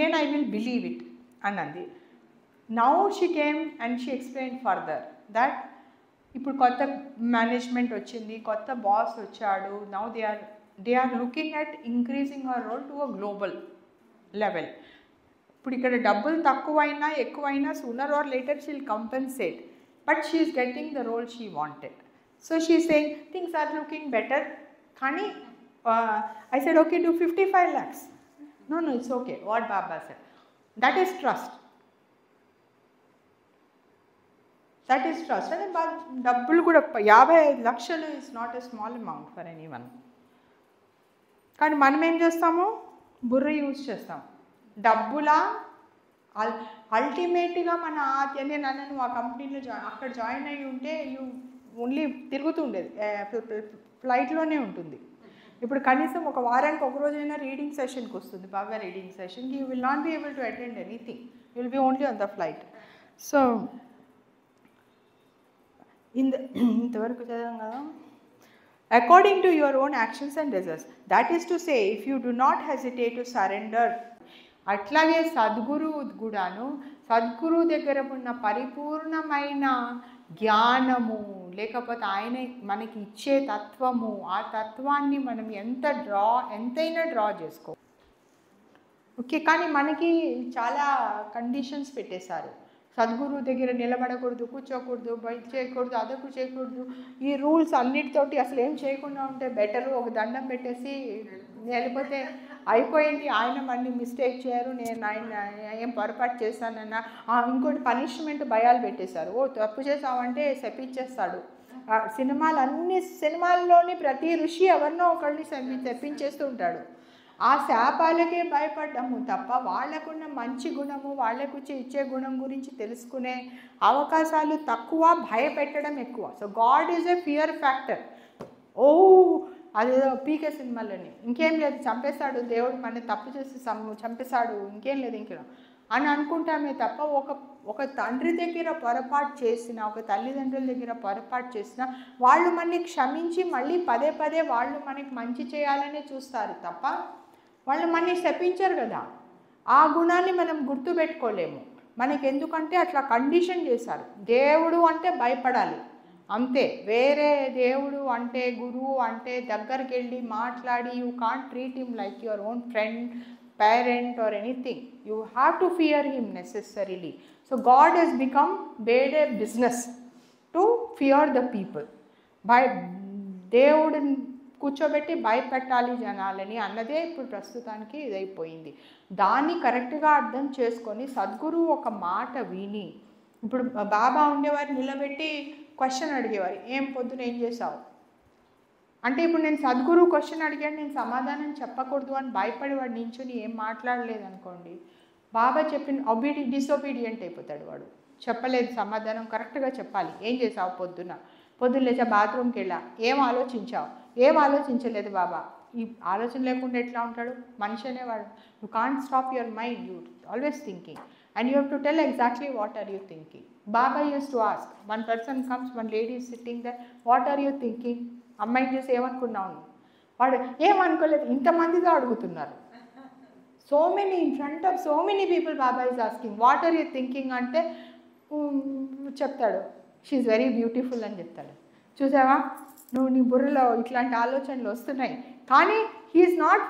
then I will believe it anandi. Now she came and she explained further that ఇప్పుడు కొత్త మేనేజ్మెంట్ వచ్చింది, కొత్త బాస్ వచ్చాడు, now they are looking at increasing her role to a global level. ఇప్పుడు ఇక్కడ డబ్బులు తక్కువైనా ఎక్కువైనా sooner or later she will compensate, but she is getting the role she wanted. So she is saying things are looking better. Kani I said, okay, do 55 lakhs. No, it's okay, what Baba said. That is trust. That is trust. And డబ్బులు కూడా 55 లక్షలు is not a small amount for anyone. కానీ మనం ఏం చేస్తాము? బుర్ర యూజ్ చేస్తాం. డబ్బులా అల్టిమేట్గా మన నేను నన్ను ఆ కంపెనీలో అక్కడ జాయిన్ అయ్యి ఉంటే యూ ఓన్లీ తిరుగుతుండేది, ఫ్లైట్లోనే ఉంటుంది. ఇప్పుడు కనీసం ఒక వారానికి ఒక రోజైనా రీడింగ్ సెషన్కి వస్తుంది, బాగా reading session, you will not be able to attend anything, you will be only on the flight. సో ఇంతవరకు చదివాం కదా. According to your own actions and results, that is to say, if you do not hesitate to surrender. అట్లాగే సద్గురు కూడాను, సద్గురు దగ్గర ఉన్న పరిపూర్ణమైన జ్ఞానము లేకపోతే ఆయన మనకి ఇచ్చే తత్వము, ఆ తత్వాన్ని మనం ఎంతైనా డ్రా చేసుకో. ఓకే, కానీ మనకి చాలా కండిషన్స్ పెట్టేశారు. సద్గురు దగ్గర నిలబడకూడదు, కూర్చోకూడదు, బయట చేయకూడదు, అదొకటి చేయకూడదు, ఈ రూల్స్ అన్నిటితోటి అసలు ఏం చేయకుండా ఉంటే బెటరు, ఒక దండం పెట్టేసి వెళ్ళిపోతే అయిపోయింది, ఆయన మళ్ళీ మిస్టేక్ చేయరు, నేను ఆయన ఏం పొరపాటు చేశానన్నా. ఇంకోటి పనిష్మెంట్ భయాలు పెట్టేశారు, ఓ తప్పు చేసామంటే శపించేస్తాడు. సినిమాల్లోని ప్రతి ఋషి ఎవరినో ఒకరిని తెప్పించేస్తూ ఉంటాడు. ఆ శాపాలకే భయపడ్డాము తప్ప వాళ్ళకున్న మంచి గుణము, వాళ్ళకు ఇచ్చే గుణం గురించి తెలుసుకునే అవకాశాలు తక్కువ, భయపెట్టడం ఎక్కువ. So God is a fear factor. ఓ అదేదో పీకే సినిమాలోని ఇంకేం లేదు, చంపేశాడు దేవుడు, మన తప్పు చేసి చంపేశాడు, ఇంకేం లేదు ఇంకేం అని అనుకుంటామే తప్ప ఒక తండ్రి దగ్గర పొరపాటు చేసిన, ఒక తల్లిదండ్రుల దగ్గర పొరపాటు చేసిన వాళ్ళు మనని క్షమించి మళ్ళీ పదే పదే వాళ్ళు మనకి మంచి చేయాలనే చూస్తారు తప్ప వాళ్ళు మనని శపించరు కదా. ఆ గుణాన్ని మనం గుర్తుపెట్టుకోలేము. మనకి ఎందుకంటే అట్లా కండిషన్ చేశారు. దేవుడు అంటే భయపడాలి అంతే, వేరే దేవుడు అంటే గురువు అంటే దగ్గరికి వెళ్ళి మాట్లాడి you can't treat him like your own friend, parent or anything. You have to fear him necessarily. So God has made a business to fear the people. By దేవుడికి కూర్చోబెట్టి భయపెట్టాలి జనాలని అన్నదే ఇప్పుడు ప్రస్తుతానికి ఇదైపోయింది. దాన్ని కరెక్ట్గా అర్థం చేసుకొని సద్గురువు ఒక మాట విని, ఇప్పుడు బాబా ఉండేవారు నిలబెట్టి క్వశ్చన్ అడిగేవారు, ఏం పొద్దున ఏం చేసావు అంటే, ఇప్పుడు నేను సద్గురువు క్వశ్చన్ అడిగాను, నేను సమాధానం చెప్పకూడదు అని భయపడి వాడు నించుని ఏం మాట్లాడలేదు అనుకోండి, బాబా చెప్పిన డిసొబీడియంట్ అయిపోతాడు వాడు. చెప్పలేదు సమాధానం, కరెక్ట్గా చెప్పాలి. ఏం చేసావు పొద్దున్న లేచా బాత్రూమ్కి వెళ్ళా, ఏం ఆలోచించావు, ఏం ఆలోచించలేదు బాబా. ఈ ఆలోచన లేకుండా ఎట్లా ఉంటాడు మనిషి అనేవాడు. You can't stop your mind, you always thinking and you have to tell exactly what are you thinking. Baba used to ask, one person comes, one lady is sitting there, what are you thinking. అమ్మాయిని చూసి ఏమనుకున్నావు, వాడు ఏమనుకోలేదు, ఇంతమందితో అడుగుతున్నారు. So many in front of so many people Baba is asking what are you thinking అంటే చెప్తాడు, షీఈ్ వెరీ బ్యూటిఫుల్ అని చెప్తాడు. చూసావా నువ్వు నీ బుర్రలో ఇట్లాంటి ఆలోచనలు వస్తున్నాయి, కానీ he's not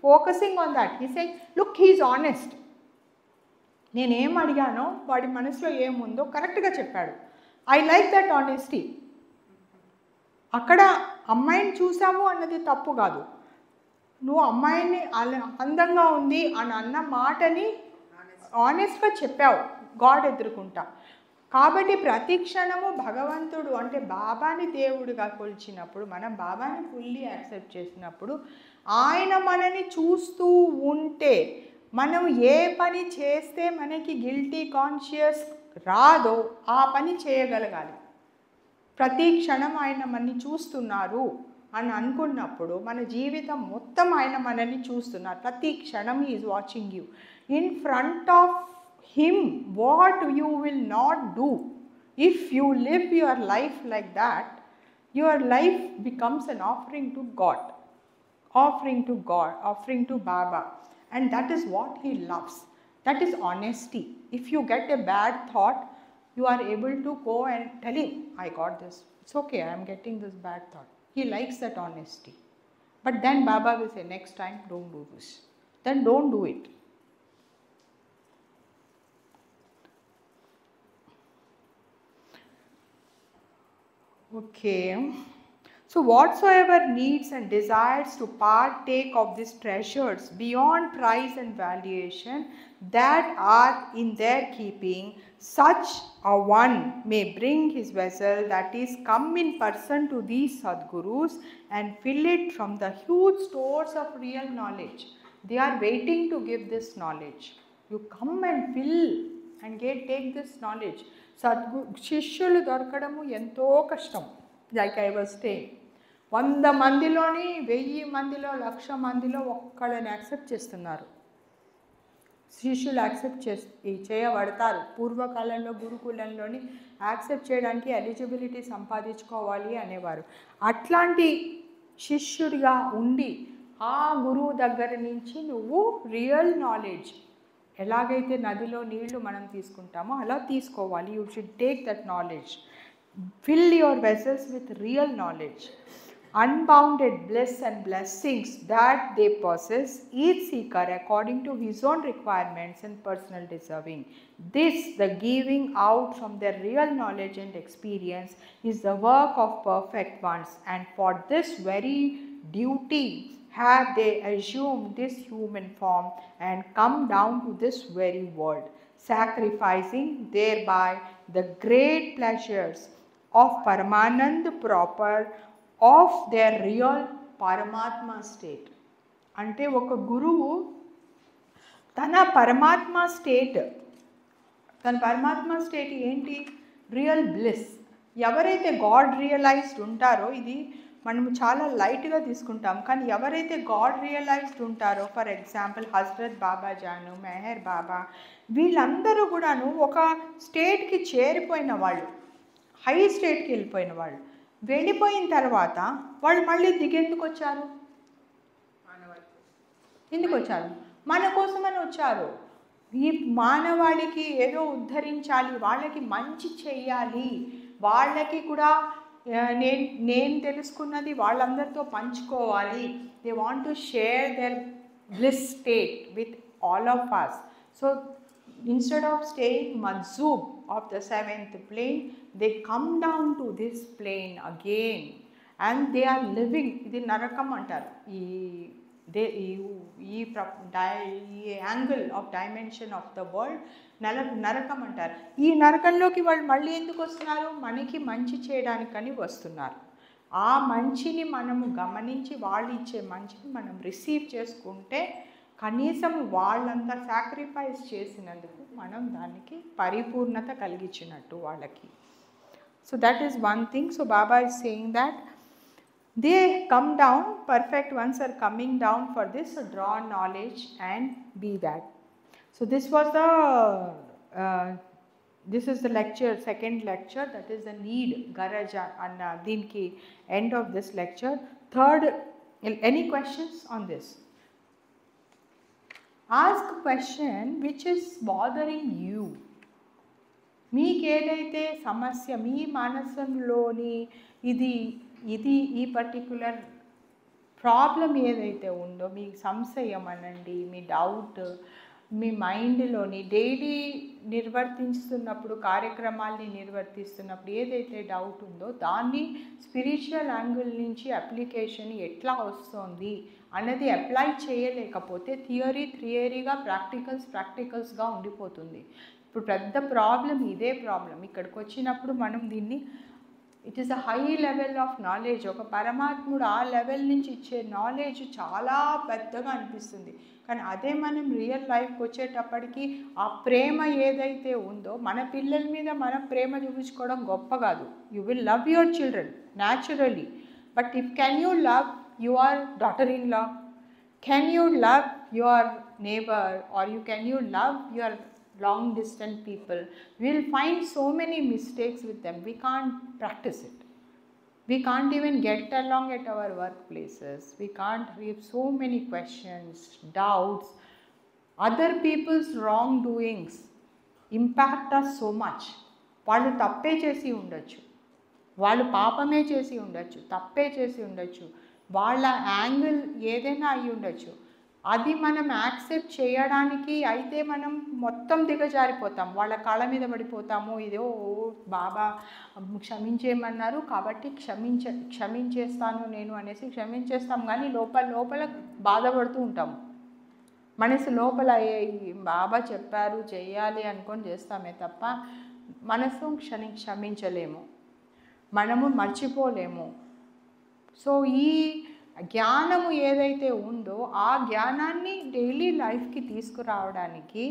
focusing on that. He saying look he's honest. నేనేం అడిగానో వాడి మనసులో ఏముందో కరెక్ట్గా చెప్పాడు. I like that honesty. అక్కడ అమ్మాయిని చూసాము అన్నది తప్పు కాదు, నువ్వు అమ్మాయిని అందంగా ఉంది అని అన్న మాటని ఆనెస్ట్గా చెప్పావు గాడ్ ఎదుర్కొంటా. కాబట్టి ప్రతి క్షణము భగవంతుడు అంటే బాబాని దేవుడిగా కొలిచినప్పుడు, మనం బాబాని ఫుల్లీ యాక్సెప్ట్ చేసినప్పుడు, ఆయన మనని చూస్తూ ఉంటే మనం ఏ పని చేస్తే మనకి గిల్టీ కాన్షియస్ రాదో ఆ పని చేయగలగాలి. ప్రతి క్షణం ఆయన మనని చూస్తున్నారు అని అనుకున్నప్పుడు మన జీవితం మొత్తం ఆయన మనని చూస్తున్నారు. ప్రతి క్షణం he is watching you. In front of him what you will not do. If you live your life like that, your life becomes an offering to God, offering to Baba, and that is what he loves. That is honesty. If you get a bad thought, you are able to go and tell him, I got this, it's okay, I am getting this bad thought. He likes that honesty. But then Baba will say, next time don't do this, then don't do it. Okay, so whatsoever needs and desires to partake of these treasures beyond price and valuation that are in their keeping, such a one may bring his vessel, that is, come in person to these Sadgurus and fill it from the huge stores of real knowledge. They are waiting to give this knowledge. You come and fill and take this knowledge. శిష్యులు దొరకడము ఎంతో కష్టం. లైక్ ఐ వాజ్ సేయింగ్, 100 మందిలోని 1000 మందిలో 1,00,000 మందిలో ఒక్కళ్ళని యాక్సెప్ట్ చేస్తున్నారు. శిష్యులు యాక్సెప్ట్ చేయబడతారు. పూర్వకాలంలో గురుకులంలోని యాక్సెప్ట్ చేయడానికి ఎలిజిబిలిటీ సంపాదించుకోవాలి అనేవారు. అట్లాంటి శిష్యుడిగా ఉండి ఆ గురువు దగ్గర నుంచి నువ్వు రియల్ నాలెడ్జ్, ఎలాగైతే నదిలో నీళ్లు మనం తీసుకుంటామో అలా తీసుకోవాలి. You should take that knowledge. Fill your vessels with real knowledge. Unbounded bliss and blessings that they possess, each seeker according to his own requirements and personal deserving. This, the giving out from their real knowledge and experience, is the work of perfect ones, and for this very duty have they assumed this human form and come down to this very world, sacrificing thereby the great pleasures of Paramanand proper of their real Paramatma state. అంటే ఒక గురువు తన పరమాత్మ స్టేట్ ఏంటి? Real bliss. ఎవరైతే గాడ్ రియలైజ్డ్ ఉంటారో, ఇది మనము చాలా లైట్గా తీసుకుంటాం, కానీ ఎవరైతే గాడ్ రియలైజ్డ్ ఉంటారో, ఫర్ ఎగ్జాంపుల్ హజరత్ బాబా జాను, మెహర్ బాబా, వీళ్ళందరూ కూడాను ఒక స్టేట్కి చేరిపోయిన వాళ్ళు, హై స్టేట్కి వెళ్ళిపోయిన వాళ్ళు. వెళ్ళిపోయిన తర్వాత వాళ్ళు మళ్ళీ దిగేందుకు వచ్చారు? ఎందుకు వచ్చారు? మన కోసమని వచ్చారు. ఈ మానవాళికి ఏదో ఉద్ధరించాలి, వాళ్ళకి మంచి చెయ్యాలి, వాళ్ళకి కూడా నేను తెలుసుకున్నది వాళ్ళందరితో పంచుకోవాలి. They want to share their bliss state with all of us. So instead of staying majzoob of the 7th plane, they come down to this plane again and they are living, ఇది నరకం అంటారు, ఈ angle of dimension of the world నరకం అంటారు. ఈ నరకంలోకి వాళ్ళు మళ్ళీ ఎందుకు వస్తున్నారు? మనకి మంచి చేయడానికని వస్తున్నారు. ఆ మంచిని మనము గమనించి వాళ్ళు ఇచ్చే మంచిని మనం రిసీవ్ చేసుకుంటే కనీసం వాళ్ళంతా సాక్రిఫైస్ చేసినందుకు మనం దానికి పరిపూర్ణత కలిగించినట్టు వాళ్ళకి. So that is one thing. So Baba is saying that they come down, perfect ones are coming down for this, so draw knowledge and be that. So this was the this is the lecture, second lecture, that is the need, garaj, and dinki end of this lecture. Third, any questions on this? Ask a question which is bothering you. మీకు ఏదైతే సమస్య మీ మనసులోని ఇది ఈ పర్టిక్యులర్ ప్రాబ్లం ఏదైతే ఉందో, మీ సంశయం అనండి, మీ డౌట్, మీ మైండ్లోని డైలీ నిర్వర్తిస్తున్నప్పుడు, కార్యక్రమాల్ని నిర్వర్తిస్తున్నప్పుడు ఏదైతే డౌట్ ఉందో దాన్ని స్పిరిచువల్ యాంగిల్ నుంచి అప్లికేషన్ ఎట్లా వస్తుంది అన్నది అప్లై చేయలేకపోతే థియరీగా ప్రాక్టికల్స్గా ఉండిపోతుంది. ఇప్పుడు పెద్ద ప్రాబ్లం ఇదే ప్రాబ్లం. ఇక్కడికి వచ్చినప్పుడు మనం దీన్ని it is a high level of knowledge. ఒక పరమాత్ముడు ఆ లెవెల్ నుంచి ఇచ్చే నాలెడ్జ్ చాలా పెద్దగా అనిపిస్తుంది. కానీ అదే మనం రియల్ లైఫ్కి వచ్చేటప్పటికి ఆ ప్రేమ ఏదైతే ఉందో, మన పిల్లల మీద మనం ప్రేమ చూపించుకోవడం గొప్ప కాదు. You will love your children naturally, but if can you love your daughter in law, can you love your neighbour, are can you love your long distance people? We will find so many mistakes with them. We can't practice it. We can't even get along at our workplaces. We can't, we have so many questions, doubts. Other people's wrongdoings impact us so much. వాళ్ళు తప్పే చేసి ఉండొచ్చు, వాళ్ళు పాపమే చేసి ఉండొచ్చు, తప్పే చేసి ఉండొచ్చు, వాళ్ళ యాంగిల్ ఏదైనా అయి ఉండొచ్చు. అది మనం యాక్సెప్ట్ చేయడానికి అయితే మనం మొత్తం దిగజారిపోతాం, వాళ్ళ కాళ్ళ మీద పడిపోతాము. ఇదో బాబా క్షమించేయమన్నారు కాబట్టి క్షమించేస్తాను నేను అనేసి క్షమించేస్తాం, కానీ లోపల బాధపడుతూ ఉంటాము. మనసు లోపల బాబా చెప్పారు చేయాలి అనుకొని చేస్తామే తప్ప మనసు క్షమించలేము, మనము మర్చిపోలేము. సో ఈ జ్ఞానము ఏదైతే ఉందో ఆ జ్ఞానాన్ని డైలీ లైఫ్కి తీసుకురావడానికి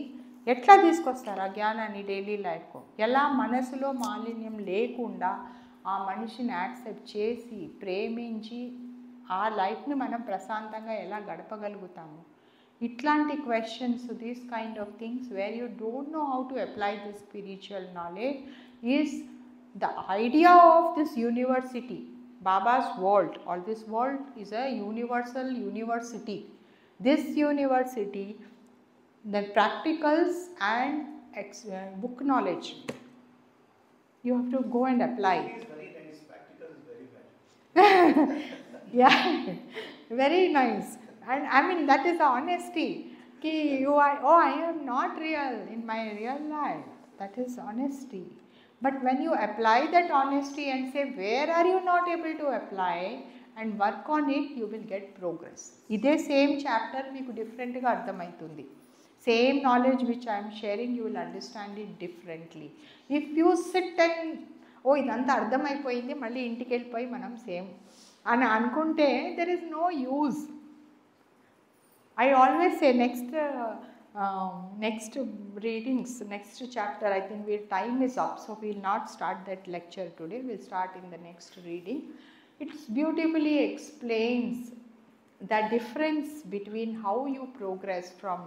ఎట్లా తీసుకొస్తారు? ఆ జ్ఞానాన్ని డైలీ లైఫ్కు ఎలా మనసులో మాలిన్యం లేకుండా ఆ మనిషిని యాక్సెప్ట్ చేసి ప్రేమించి ఆ లైఫ్ని మనం ప్రశాంతంగా ఎలా గడపగలుగుతాము? ఇట్లాంటి questions, these kind of things where you don't know how to apply this spiritual knowledge is the idea of this university. Baba's world, or this world is a universal university. This university, the practicals and book knowledge, you have to go and apply. It is very nice. Practical is very bad. Yeah, very nice. And I mean that is the honesty. Ki you are, oh, I am not real in my real life. That is honesty. But when you apply that honesty and say where are you not able to apply and work on it, you will get progress. Ide same chapter meeku different ga ardhamaitundi. Same knowledge which I am sharing, you will understand it differently. If you sit and oh idantha ardhamayipoyindi malli intiki vellipoyi manam same ani anukunte, there is no use. I always say next readings, next chapter, I think time is up, so we will not start that lecture today. We will start in the next reading. It beautifully explains the difference between how you progress from,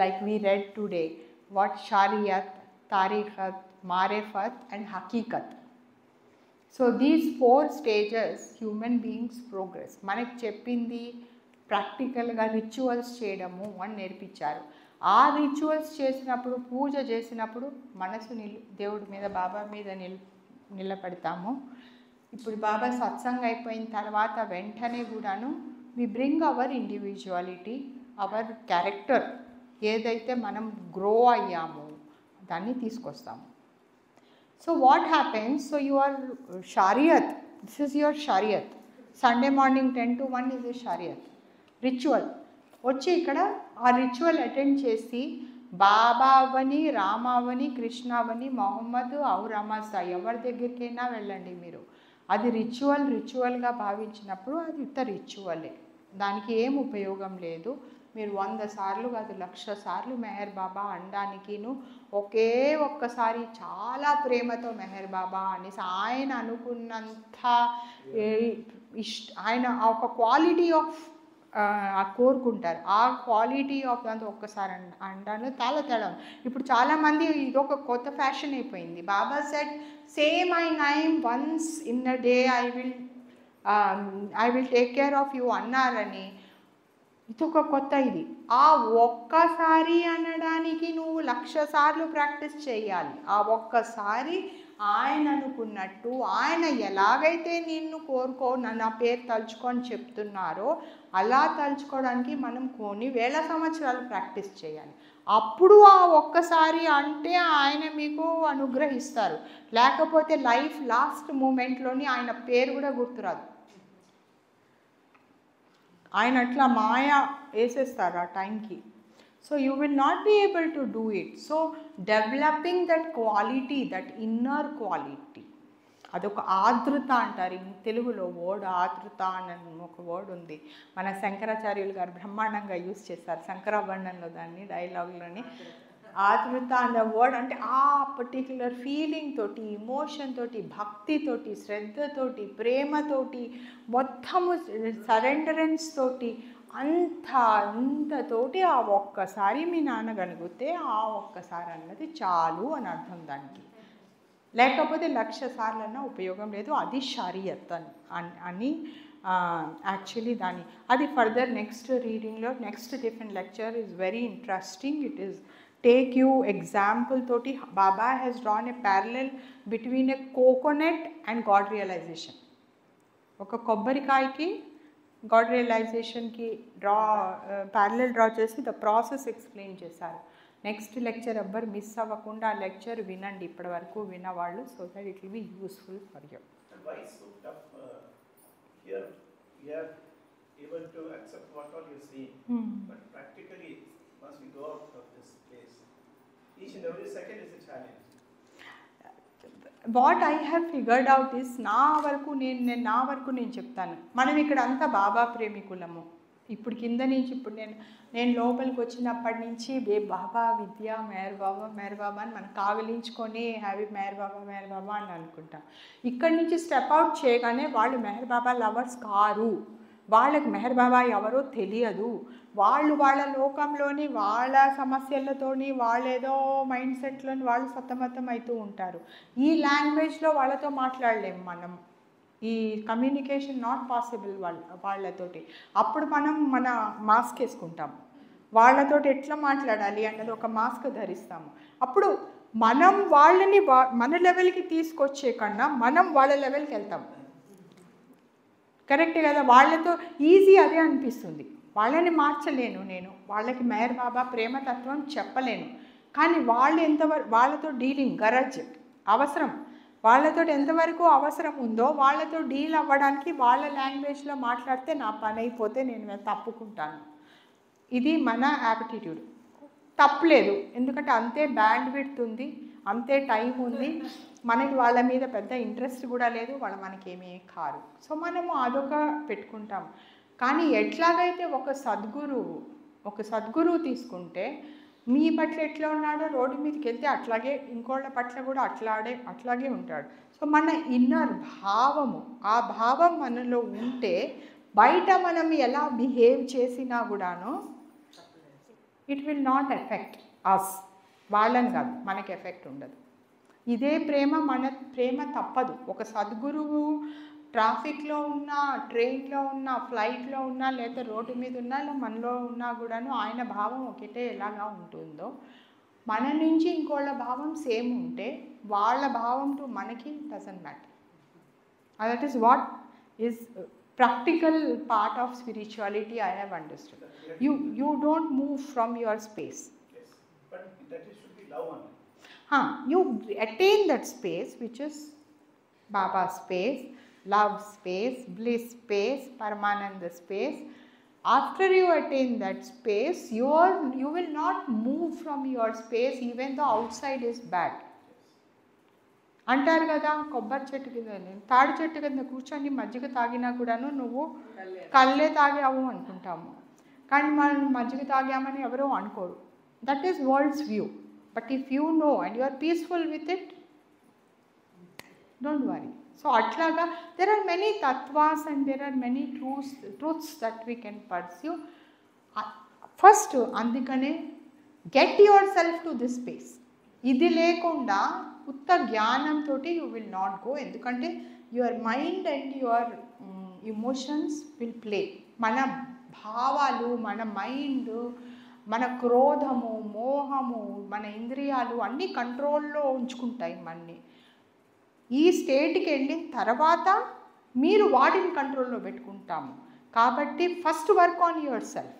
like we read today, what Shariyat, Tariqat, Marifat and Hakikat. So these 4 stages human beings progress. Manak cheppindi practical ga rituals cheyadamu అని నేర్పించారు. ఆ రిచువల్స్ చేసినప్పుడు, పూజ చేసినప్పుడు మనసు దేవుడి మీద, బాబా మీద నిలబెడతాము. ఇప్పుడు బాబా సత్సంగం అయిపోయిన తర్వాత వెంటనే కూడాను we bring our individuality, our character, ఏదైతే మనం గ్రో అయ్యామో దాన్ని తీసుకొస్తాము. So what happens? So your షారియత్, దిస్ ఈజ్ యువర్ షారియత్. Sunday morning 10 to 1 is a షరియత్ రిచువల్. వచ్చి ఇక్కడ ఆ రిచువల్ అటెండ్ చేసి బాబా అవని, రామ అవని, కృష్ణ అవని, మొహమ్మద్ ఔరమజా ఎవరి దగ్గరికైనా వెళ్ళండి మీరు, అది రిచువల్గా భావించినప్పుడు అది ఉత్త రిచువలే, దానికి ఏం ఉపయోగం లేదు. మీరు 100 సార్లు కాదు 1,00,000 సార్లు మెహర్ బాబా అనడానికిను ఒకే ఒక్కసారి చాలా ప్రేమతో మెహర్ బాబా అనేసి ఆయన అనుకున్నంత ఆయన ఒక క్వాలిటీ ఆఫ్ కోరుకుంటారు. ఆ క్వాలిటీ ఆఫ్ దాంతో ఒక్కసారి అనడాను చాలా తేడా. ఇప్పుడు చాలామంది ఇదొక కొత్త ఫ్యాషన్ అయిపోయింది. Baba said same I name once in a day I will take care of you అన్నారని ఇదొక కొత్త ఇది. ఆ ఒక్కసారి అనడానికి నువ్వు 1,00,000 సార్లు ప్రాక్టీస్ చేయాలి. ఆ ఒక్కసారి ఆయన అనుకున్నట్టు ఆయన ఎలాగైతే నిన్ను నా పేరు తలుచుకొని చెప్తున్నారో అలా తలుచుకోవడానికి మనం కొన్ని వేల సంవత్సరాలు ప్రాక్టీస్ చేయాలి. అప్పుడు ఆ ఒక్కసారి అంటే ఆయన మీకు అనుగ్రహిస్తారు. లేకపోతే లైఫ్ లాస్ట్ మూమెంట్లోని ఆయన పేరు కూడా గుర్తురాదు. ఆయన అట్లా మాయ వేసేస్తారు ఆ టైంకి. So you will not be able to do it. So developing that quality, that inner quality, అదొక ఆదృత అంటారు తెలుగులో. వర్డ్ ఆదృత అని ఒక వర్డ్ ఉంది. మన శంకరాచార్యులు గారు బ్రహ్మాండంగా యూజ్ చేస్తారు శంకరాభరణంలో దాన్ని, డైలాగ్లోని. ఆదృత అనే వర్డ్ అంటే ఆ పర్టిక్యులర్ ఫీలింగ్ తోటి, ఇమోషన్ తోటి, భక్తితోటి, శ్రద్ధతోటి, ప్రేమతోటి, మొత్తము సరెండరెన్స్ తోటి అంతతోటి ఆ ఒక్కసారి మీ నాన్న కనుగొతే ఆ ఒక్కసారి అన్నది చాలు అని అర్థం దానికి. లేకపోతే 1,00,000 సార్లు అన్నా ఉపయోగం లేదు. అది షరియత్ అని యాక్చువల్లీ దాని అది ఫర్దర్ నెక్స్ట్ రీడింగ్లో next different lecture is very interesting. It is take you example toti Baba has drawn a parallel between a coconut and God realization. oka kobbarikayi ki God realization ki parallel draw chesi the process explain chesaru. Next lecture ever miss avakunda lecture vinandi ippadi varaku vina vallu, so that it will be useful for you. And why is so tough here we are able to accept what all you see, but practically once we go out of this place, each and every second is a challenge. What I have figured out is నా వరకు నేను చెప్తాను. మనం ఇక్కడ అంతా బాబా ప్రేమికులము. ఇప్పుడు కింద నుంచి ఇప్పుడు నేను లోపలికి వచ్చినప్పటి నుంచి బాబా విద్య మేర్ బాబా అని మనం కావలించుకొని హ్యాపీ మేర్ బాబా అని అనుకుంటాం. ఇక్కడి నుంచి స్టెప్ అవుట్ చేయగానే వాళ్ళు మెహర్ బాబా లవర్స్ కారు, వాళ్ళకి మెహర్ బాబా ఎవరో తెలియదు. వాళ్ళు వాళ్ళ లోకంలోని వాళ్ళ సమస్యలతోని వాళ్ళేదో మైండ్ సెట్లోని వాళ్ళు సతమతం అవుతూ ఉంటారు. ఈ లాంగ్వేజ్లో వాళ్ళతో మాట్లాడలేము మనం. ఈ కమ్యూనికేషన్ నాట్ పాసిబుల్ వాళ్ళతోటి. అప్పుడు మనం మన మాస్క్ వేసుకుంటాము. వాళ్ళతోటి ఎట్లా మాట్లాడాలి అన్నది ఒక మాస్క్ ధరిస్తాము. అప్పుడు మనం వాళ్ళని మన లెవెల్కి తీసుకొచ్చే కన్నా మనం వాళ్ళ లెవెల్కి వెళ్తాము. కరెక్ట్ కదా? వాళ్ళతో ఈజీ అదే అనిపిస్తుంది. వాళ్ళని మార్చలేను నేను, వాళ్ళకి మేర్ బాబా ప్రేమతత్వం చెప్పలేను. కానీ వాళ్ళు వాళ్ళతో డీలింగ్ గరజ్ అవసరం, వాళ్ళతో ఎంతవరకు అవసరం ఉందో వాళ్ళతో డీల్ అవ్వడానికి వాళ్ళ లాంగ్వేజ్లో మాట్లాడితే నా పని అయిపోతే నేను తప్పుకుంటాను. ఇది మన యాప్టిట్యూడ్. తప్పలేదు, ఎందుకంటే అంతే బ్యాండ్ విడ్త్ ఉంది, అంతే టైం ఉంది. మనకి వాళ్ళ మీద పెద్ద ఇంట్రెస్ట్ కూడా లేదు, వాళ్ళు మనకేమీ కారు. సో మనము అదొక పెట్టుకుంటాం. కానీ ఎట్లాగైతే ఒక సద్గురువు తీసుకుంటే మీ పట్ల ఎట్లా ఉన్నాడో రోడ్డు మీదకి వెళ్తే అట్లాగే ఇంకోళ్ళ పట్ల కూడా అట్లాగే ఉంటాడు. సో మన ఇన్నర్ భావము, ఆ భావం మనలో ఉంటే బయట మనం ఎలా బిహేవ్ చేసినా కూడాను ఇట్ విల్ నాట్ ఎఫెక్ట్ అస్. వాళ్ళని కాదు, మనకి ఎఫెక్ట్ ఉండదు. ఇదే ప్రేమ, మన ప్రేమ తప్పదు. ఒక సద్గురువు ట్రాఫిక్లో ఉన్నా, ట్రైన్లో ఉన్నా, ఫ్లైట్లో ఉన్నా, లేదా రోడ్డు మీద ఉన్నా, లేదా మనలో ఉన్నా కూడాను ఆయన భావం ఒకటే ఎలాగా ఉంటుందో మన నుంచి ఇంకోళ్ళ భావం సేమ్ ఉంటే వాళ్ళ భావం టు మనకి doesn't matter. That is what is practical part of spirituality I have understood. You don't move from your space. Yes, but that should be love only. You attain that space which is Baba's space. love space, bliss space, Paramananda space. After you attain that space, you will not move from your space even though outside is bad. అంటారు కదా, కొబ్బరి చెట్టు కింద తాడి చెట్టు కింద కూర్చొని మజ్జిగ తాగినా కూడాను నువ్వు కళ్ళే తాగావు అనుకుంటాము, కానీ మనం మజ్జిగ తాగామని ఎవరో అనుకోరు. That is world's view. But if you know and you are peaceful with it, don't worry. So అట్లాగా దెర్ ఆర్ మెనీ తత్వాస్ and there are many truths that we can pursue. First అందుకనే get yourself to this space. ఇది లేకుండా ఉత్త జ్ఞానంతో యూ విల్ నాట్ గో. ఎందుకంటే your mind and your emotions will play. మన భావాలు, మన మైండ్, మన క్రోధము, మోహము, మన ఇంద్రియాలు అన్నీ కంట్రోల్లో ఉంచుకుంటాయి మనని. ఈ స్టేట్కి వెళ్ళిన తర్వాత మీరు వాటిని కంట్రోల్లో పెట్టుకుంటాము. కాబట్టి first work on your self.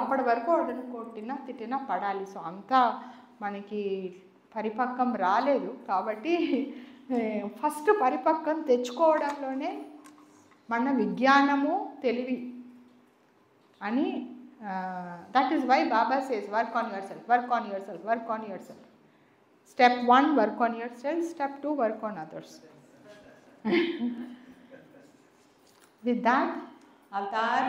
అప్పటి వరకు వాడిని కొట్టినా తిట్టినా పడాలి. సో అంతా మనకి పరిపక్వం రాలేదు. కాబట్టి ఫస్ట్ పరిపక్వం తెచ్చుకోవడంలోనే మన విజ్ఞానము, తెలివి అని. That is why Baba says work on yourself, work on yourself, work on yourself. Step 1, work on yourself. Step 2, work on others. With that, Avatar